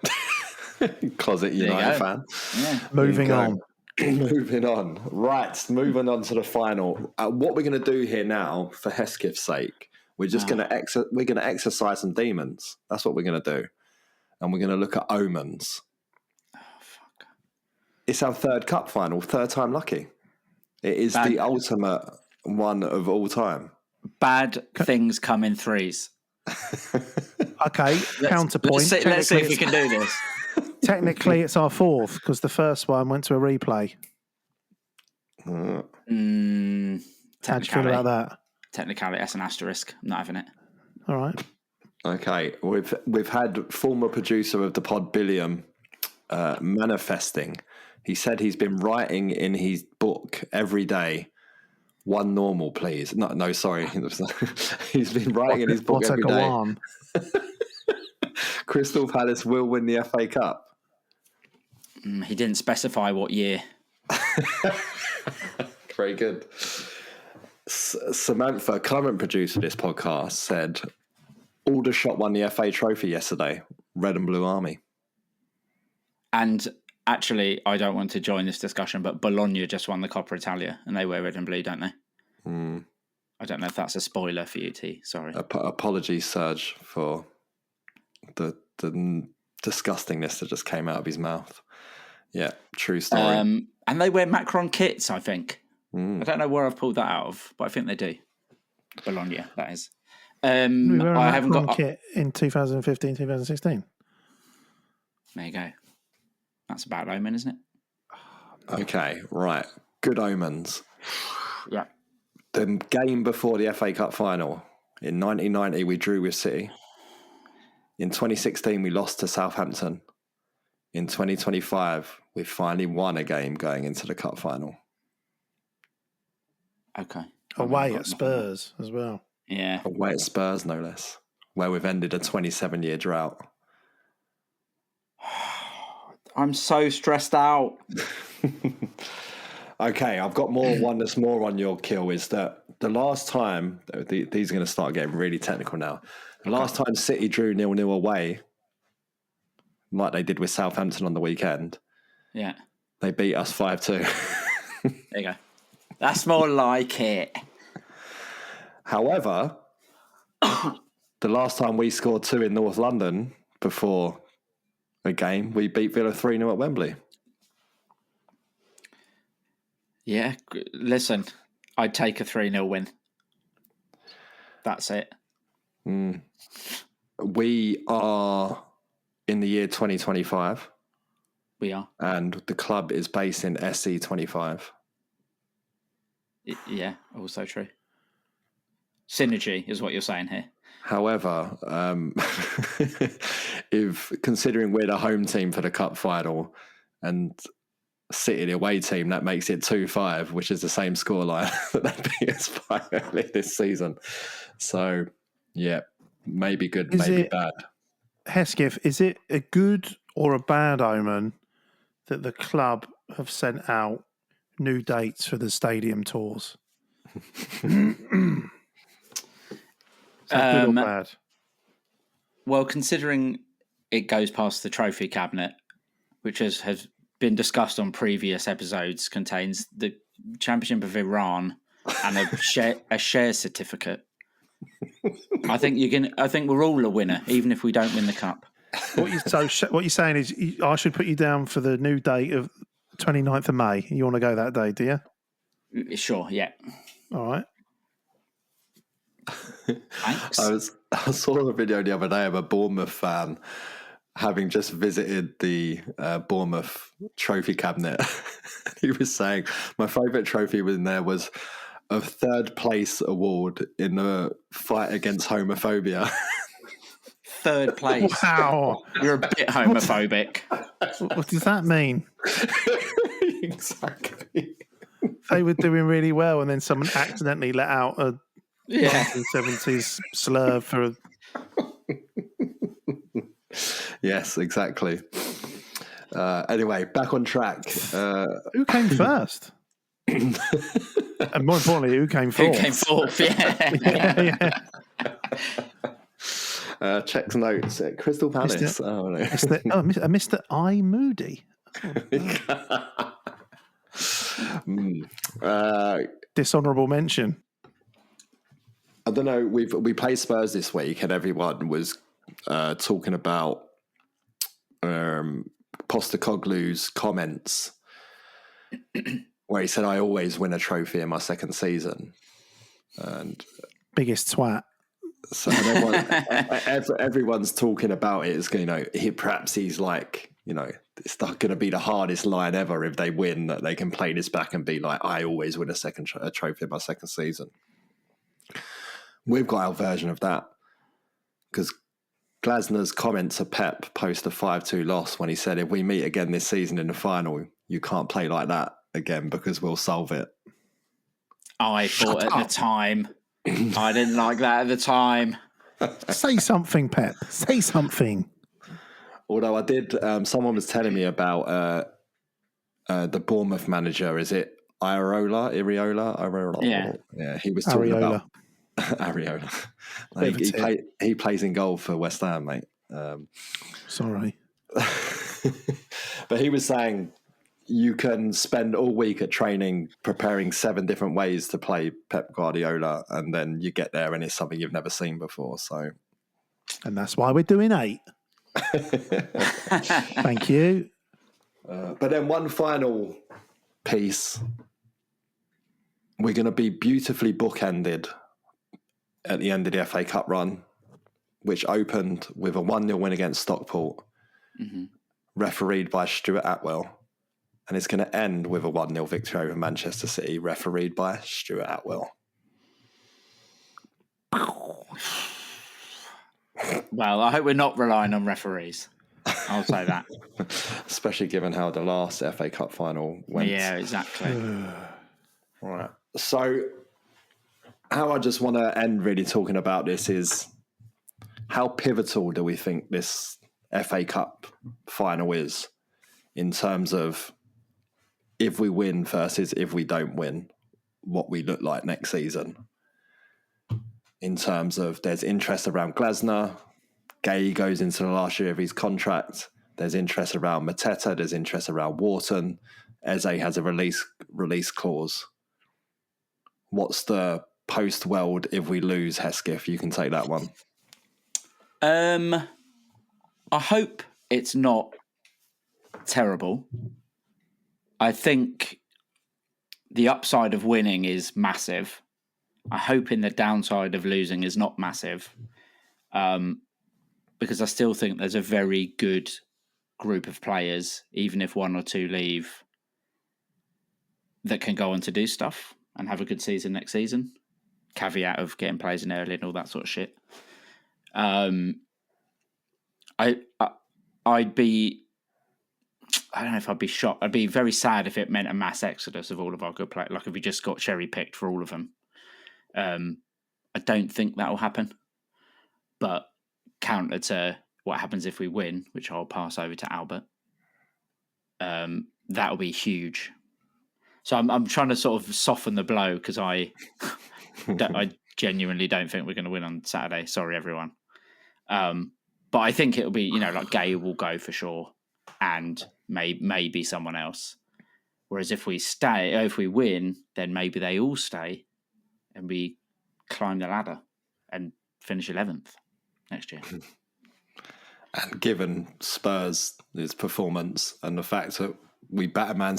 Closet United fan. Yeah. Moving on. Moving on. Right, moving on to the final. What we're going to do here now, for Hesketh's sake, We're just going to exercise some demons. That's what we're going to do, and we're going to look at omens. Oh fuck! It's our third cup final, third time lucky. It is the ultimate one of all time. Bad things come in threes. Okay, counterpoint. Let's see if we can do this. Technically, it's our fourth because the first one went to a replay. How do you feel about that? Technicality, that's an asterisk. I'm not having it. All right. Okay, we've had former producer of the pod, Billiam, manifesting. He said he's been writing in his book every day. One normal, please. No, sorry. He's been writing in his book every day. Crystal Palace will win the FA Cup. He didn't specify what year. Very good. Samantha, current producer of this podcast, said Aldershot won the FA Trophy yesterday. Red and Blue Army. And actually, I don't want to join this discussion, but Bologna just won the Coppa Italia, and they wear red and blue, don't they? I don't know if that's a spoiler for you, T. Sorry. Apologies, Serge, for the disgustingness that just came out of his mouth. Yeah, true story. And they wear Macron kits, I think. I don't know where I've pulled that out of, but I think they do. Bologna, that is. We were a Macron kit in 2015, 2016. There you go. That's a bad omen, isn't it? Okay, right. Good omens. Yeah. The game before the FA Cup final. In 1990, we drew with City. In 2016, we lost to Southampton. In 2025, we finally won a game going into the cup final. Okay. Away at Spurs as well. Yeah. Away at Spurs, no less. Where we've ended a 27-year drought. I'm so stressed out. Okay, I've got one that's more on your kill. Is that the last time, these are going to start getting really technical now. The last time City drew 0-0 away, like they did with Southampton on the weekend, yeah, they beat us 5-2. There you go. That's more like it. However, the last time we scored 2 in North London before a game, we beat Villa 3-0 at Wembley. Yeah, listen, I'd take a 3-0 win. That's it. We are in the year 2025. We are. And the club is based in SE25. Yeah, also true. Synergy is what you're saying here. However, if considering we're the home team for the cup final and City the away team, that makes it 2-5, which is the same scoreline that they beat us by early this season. So, yeah, maybe good, maybe bad. Hesketh, is it a good or a bad omen that the club have sent out new dates for the stadium tours? Good or bad? Well, considering it goes past the trophy cabinet, which has been discussed on previous episodes, contains the Championship of Iran and a share certificate. I think we're all a winner, even if we don't win the cup. What you're saying is I should put you down for the new date of 29th of May. You want to go that day, do you? Sure, yeah. All right. Thanks. I saw a video the other day of a Bournemouth fan having just visited the Bournemouth trophy cabinet. He was saying, my favourite trophy in there was a 3rd place award in the fight against homophobia. 3rd place. Wow. You're a bit homophobic. What does that mean? Exactly. They were doing really well and then someone accidentally let out a 1970s slur for a... Yes, exactly. Anyway, back on track. Who came first? And more importantly, who came fourth? Who came fourth, yeah. Checks notes at Crystal Palace. Mr. I. Moody. Oh, Dishonourable mention. I don't know. We played Spurs this week, and everyone was talking about Postecoglou's comments, where he said, "I always win a trophy in my second season," and biggest twat. So everyone's talking about it as perhaps he's like, it's not going to be the hardest line ever if they win, that they can play this back and be like, I always win a trophy in my second season. We've got our version of that, because Glasner's comments to Pep post the 5-2 loss, when he said, if we meet again this season in the final, you can't play like that again because we'll solve it. I thought at the time, I didn't like that at the time. Say something, Pep. Say something. Although I did, someone was telling me about the Bournemouth manager. Is it Iriola? Yeah, he was talking about Ariola. He plays in goal for West Ham, mate. Sorry. But he was saying you can spend all week at training preparing 7 different ways to play Pep Guardiola, and then you get there and it's something you've never seen before. So, and that's why we're doing 8. Thank you. But then one final piece. We're going to be beautifully bookended at the end of the FA Cup run, which opened with a 1-0 win against Stockport, refereed by Stuart Atwell. And it's going to end with a 1-0 victory over Manchester City, refereed by Stuart Atwell. Well, I hope we're not relying on referees. I'll say that. Especially given how the last FA Cup final went. Yeah, exactly. Right. So, how I just want to end really talking about this is, how pivotal do we think this FA Cup final is in terms of if we win versus if we don't win, what we look like next season? In terms of, there's interest around Glasner. Gay goes into the last year of his contract. There's interest around Mateta. There's interest around Wharton. Eze has a release clause. What's the post-World if we lose, Hesketh? You can take that one. I hope it's not terrible. I think the upside of winning is massive. I hope in the downside of losing is not massive. Because I still think there's a very good group of players, even if 1 or 2 leave, that can go on to do stuff and have a good season next season. Caveat of getting players in early and all that sort of shit. I'd be, I don't know if I'd be shocked. I'd be very sad if it meant a mass exodus of all of our good players. Like if we just got cherry picked for all of them. I don't think that will happen. But counter to what happens if we win, which I'll pass over to Albert, that will be huge. So I'm trying to sort of soften the blow, because I genuinely don't think we're going to win on Saturday. Sorry, everyone. But I think it'll be, like Gay will go for sure, and maybe someone else. Whereas if we win, then maybe they all stay, and we climb the ladder and finish 11th next year. And given Spurs' performance and the fact that we batter Man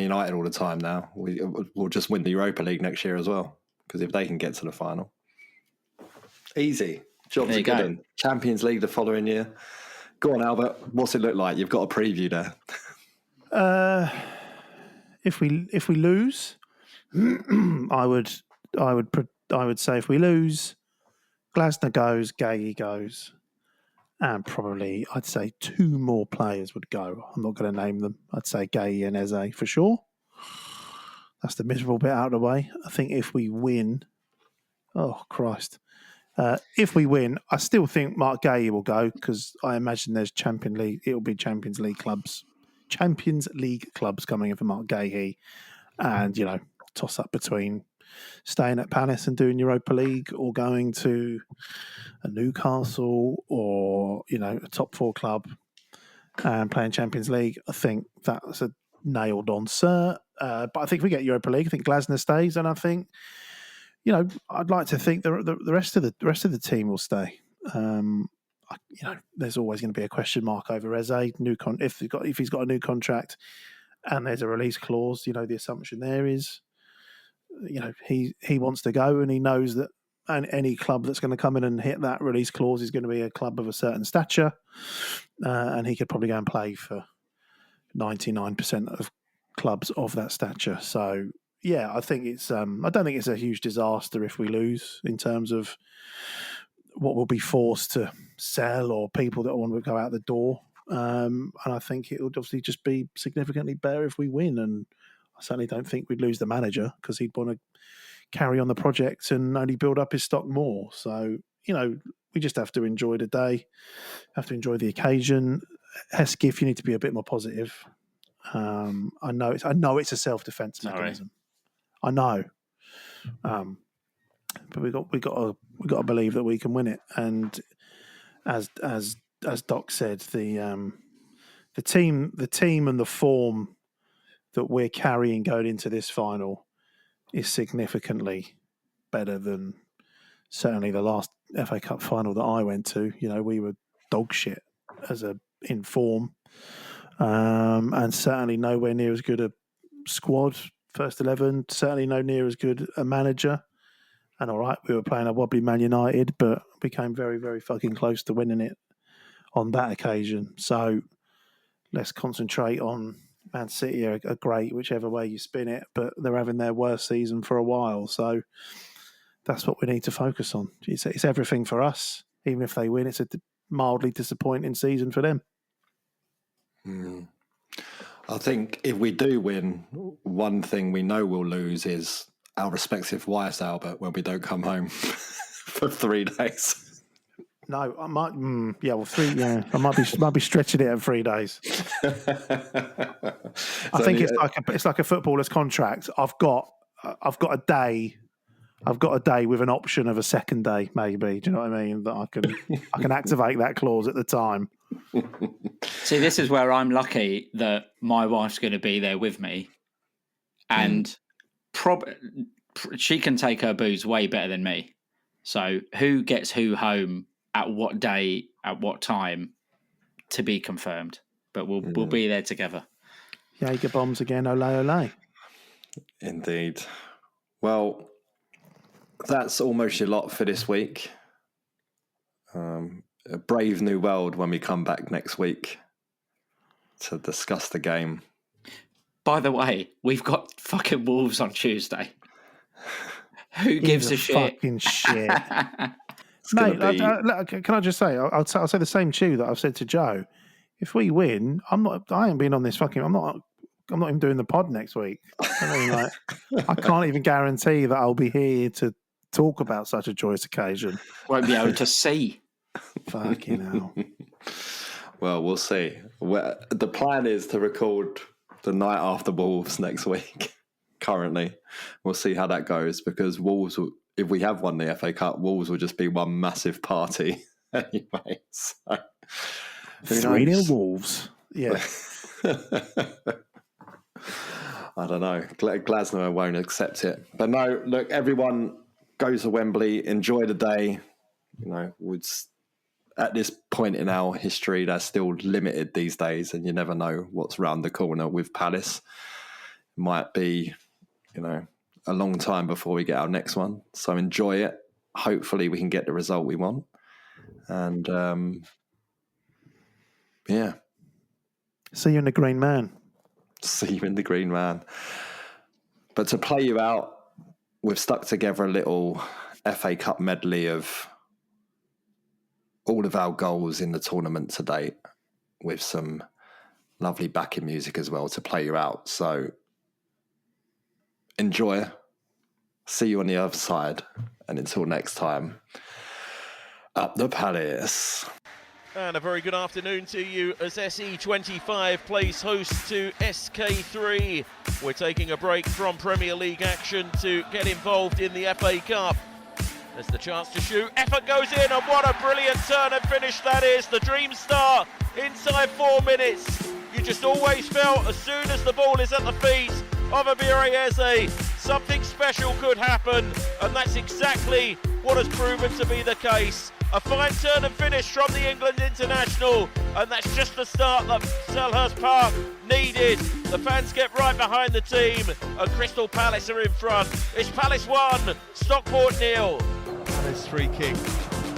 United all the time now, we'll just win the Europa League next year as well. Because if they can get to the final, easy. Jobs are good. And Champions League the following year. Go on, Albert. What's it look like? You've got a preview there. If we lose, I would say if we lose, Glasner goes, Gay goes, and probably I'd say 2 more players would go. I'm not going to name them. I'd say Gay and Eze for sure. That's the miserable bit out of the way. I think if we win, oh Christ, if we win, I still think Mark Gay will go, because I imagine there's Champions League. It'll be Champions League clubs coming in for Mark Gay, and toss up between staying at Palace and doing Europa League, or going to a Newcastle or a top 4 club and playing Champions League. I think that's a nailed on cert. But I think if we get Europa League, I think Glasner stays, and I think I'd like to think the rest of the team will stay. There's always going to be a question mark over Eze. If he's got a new contract and there's a release clause, the assumption there is, he wants to go, and he knows that any club that's going to come in and hit that release clause is going to be a club of a certain stature, and he could probably go and play for 99% of clubs of that stature. So yeah, I think it's. I don't think it's a huge disaster if we lose in terms of what we'll be forced to sell or people that want to go out the door. And I think it would obviously just be significantly better if we win. And I certainly don't think we'd lose the manager because he'd want to carry on the project and only build up his stock more. So, we just have to enjoy the day, have to enjoy the occasion. Hesketh, you need to be a bit more positive. I know it's a self-defense mechanism. I know. But we got to believe that we can win it. And as Doc said, the team and the form that we're carrying going into this final is significantly better than certainly the last FA Cup final that I went to. We were dog shit in form, and certainly nowhere near as good a squad, first 11. Certainly no near as good a manager. And all right, we were playing a wobbly Man United, but we came very, very fucking close to winning it on that occasion. So let's concentrate on Man City are great, whichever way you spin it, but they're having their worst season for a while. So that's what we need to focus on. It's everything for us. Even if they win, it's a mildly disappointing season for them. I think if we do win, one thing we know we'll lose is our respective wives, Albert, when we don't come home for 3 days. No, I might. I might be stretching it at 3 days. I think it's like a footballer's contract. I've got a day. I've got a day with an option of a second day, maybe. Do you know what I mean? That I can activate that clause at the time. See, this is where I'm lucky that my wife's going to be there with me, and she can take her booze way better than me. So who gets who home at what day, at what time, to be confirmed. But we'll be there together. Jaeger bombs again, ole ole. Indeed. Well, that's almost your lot for this week. A brave new world when we come back next week to discuss the game. By the way, we've got fucking Wolves on Tuesday. Who gives a shit? Fucking shit. Mate, can I just say, I'll say the same to you that I've said to Joe. If we win, I ain't been on this fucking. I'm not even doing the pod next week. I can't even guarantee that I'll be here to talk about such a joyous occasion. Won't be able to see. Fucking hell. Well, we'll see. The plan is to record the night after Wolves next week. Currently, we'll see how that goes because Wolves will. If we have won the FA Cup, Wolves will just be one massive party anyway. So, 3-0 Wolves. Yeah. I don't know. Glasgow won't accept it. But no, look, everyone goes to Wembley. Enjoy the day. At this point in our history, they're still limited these days, and you never know what's round the corner with Palace. It might be, a long time before we get our next one. So enjoy it. Hopefully we can get the result we want. And See you in the Green Man. See you in the Green Man. But to play you out, we've stuck together a little FA Cup medley of all of our goals in the tournament to date with some lovely backing music as well to play you out. So enjoy. See you on the other side. And until next time, up the Palace. And a very good afternoon to you as SE25 plays host to SK3. We're taking a break from Premier League action to get involved in the FA Cup. There's the chance to shoot. Effort goes in, and what a brilliant turn and finish that is. The dream start inside 4 minutes. You just always felt as soon as the ball is at the feet of Abire Eze, something special could happen. and that's exactly what has proven to be the case. A fine turn and finish from the England international, and that's just the start that Selhurst Park needed. The fans get right behind the team, and Crystal Palace are in front. It's Palace 1, Stockport 0. Palace free kick.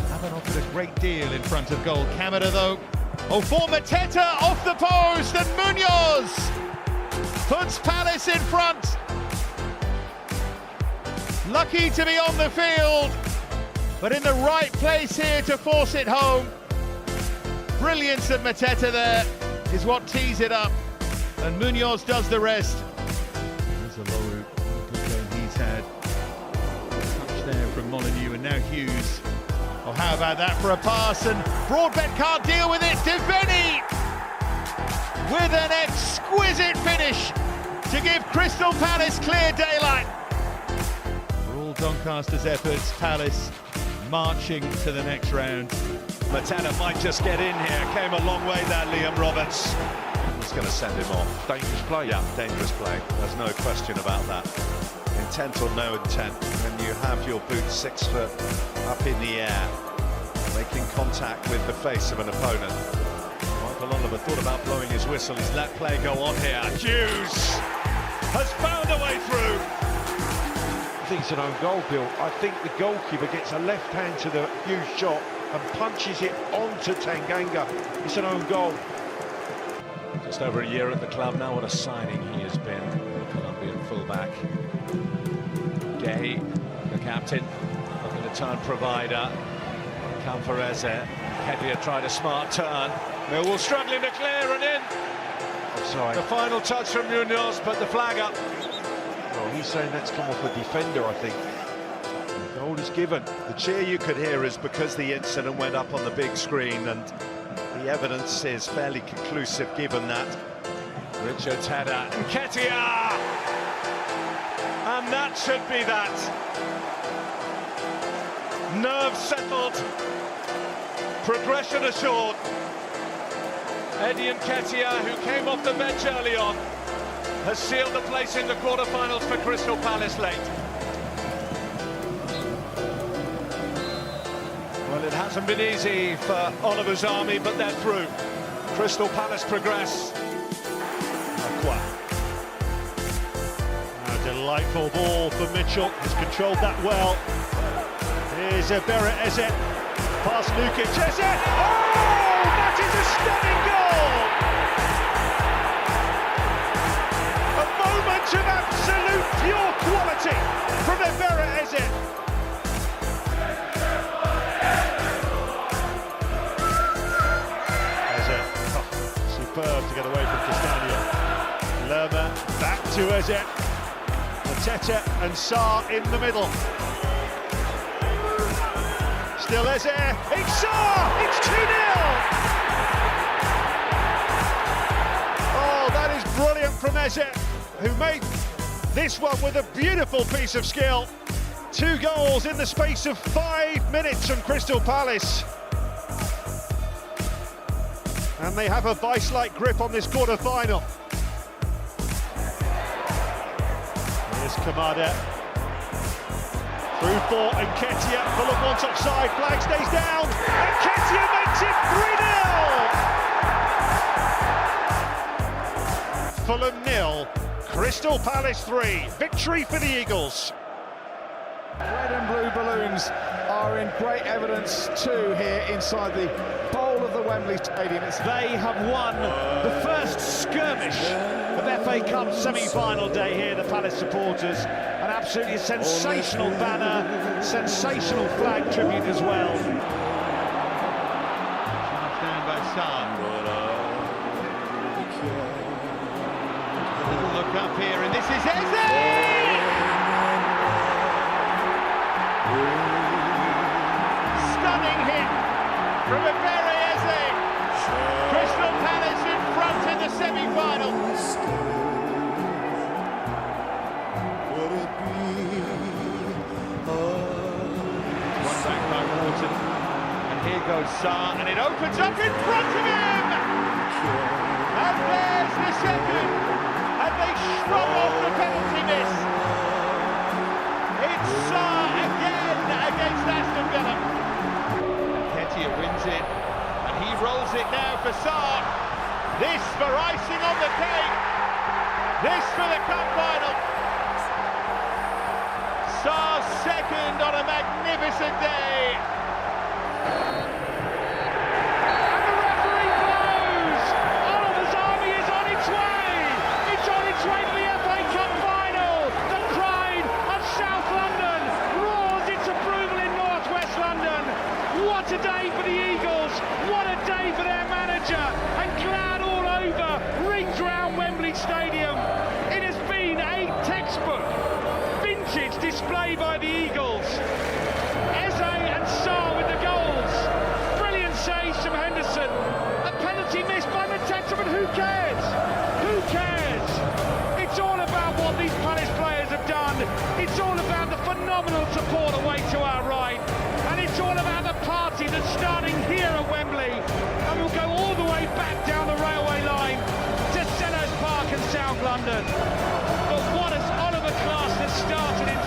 Haven't offered a great deal in front of goal. Kamada though. Oh, for Mateta off the post, and Munoz puts Palace in front. Lucky to be on the field, but in the right place here to force it home. Brilliance of Mateta there is what tees it up, and Munoz does the rest. There's a low good game he's had. Touch there from Molyneux, and now Hughes. Oh, how about that for a pass, and Broadbent can't deal with it. Devaney with an exquisite finish to give Crystal Palace clear daylight. For all Doncaster's efforts, Palace marching to the next round. Mateta might just get in here. Came a long way there, Liam Roberts. He's going to send him off. Dangerous play? Yeah, dangerous play. There's no question about that. Intent or no intent, when you have your boot 6 foot up in the air, making contact with the face of an opponent. Michael Oliver thought about blowing his whistle. He's let play go on here. Hughes has found a way through. I think it's an own goal, Bill. I think the goalkeeper gets a left hand to the Hughes shot and punches it onto Tanganga. It's an own goal. Just over a year at the club now. What a signing he has been. Colombian fullback. Gay, the captain, looking to turn provider. Come for Eze. Hesketh tried a smart turn. Millwall struggling to clear and in. Offside. The final touch from Munoz, but the flag up. Well, he's saying that's come off a defender, I think. The goal is given. The cheer you could hear is because the incident went up on the big screen, and the evidence is fairly conclusive given that. Richards header, Nketiah! And that should be that. Nerves settled, progression assured. Eddie Nketiah, who came off the bench early on, has sealed the place in the quarter-finals for Crystal Palace late. Well, it hasn't been easy for Oliver's Army, but they're through. Crystal Palace progress. Aqua. A delightful ball for Mitchell. He's controlled that well. Here's Berra Eze. Past Lukic. Eze! Oh! That is a stunning goal! A moment of absolute pure quality from Berra Eze. Eze. Oh, superb to get away from Castagna. Lerma back to Eze. Mateta and Sarr in the middle. Still Eze. It's Sarr! It's 2-0! Oh, that is brilliant from Eze, who made this one with a beautiful piece of skill. 2 goals in the space of 5 minutes from Crystal Palace. And they have a vice-like grip on this quarter-final. Here's Kamada. Through for Nketiah. Fulham wants offside. Flag stays down. Nketiah makes it 3-0. Fulham 0. Crystal Palace 3. Victory for the Eagles. Red and blue balloons are in great evidence too here inside the bowl of the Wembley Stadium. They have won the first skirmish of FA Cup semi-final day here, the Palace supporters. An absolutely sensational banner, sensational flag tribute as well. Down by Sarr. A little look up here, and this is Eze! Stunning hit from Berra Eze. Crystal Palace in front in the semi-final. One back by Wharton, and here goes Sarr, and it opens up in front of him. And there's the second, and they shrug off the penalty miss. It's Sarr again against Aston Villa. Ketia wins it, and he rolls it now for Sarr. This for icing on the cake. This for the cup final. Sarr's second on a magnificent day. And the referee blows. Oliver's Army is on its way. It's on its way to the FA Cup final. The pride of South London roars its approval in North West London. What a day for the Eagles. What a day for their manager. And cloud all over rings round Wembley Stadium. It has been a textbook vintage display by the Eagles. Eze and Sarr with the goals. Brilliant saves from Henderson. A penalty missed by Mateta, but who cares? Who cares? It's all about what these Palace players have done. It's all about the phenomenal support away to our right. And it's all about the party that's starting here at Wembley. And will go all the way back down the railway line to Selhurst Park in South London. But what has Oliver Claassen started in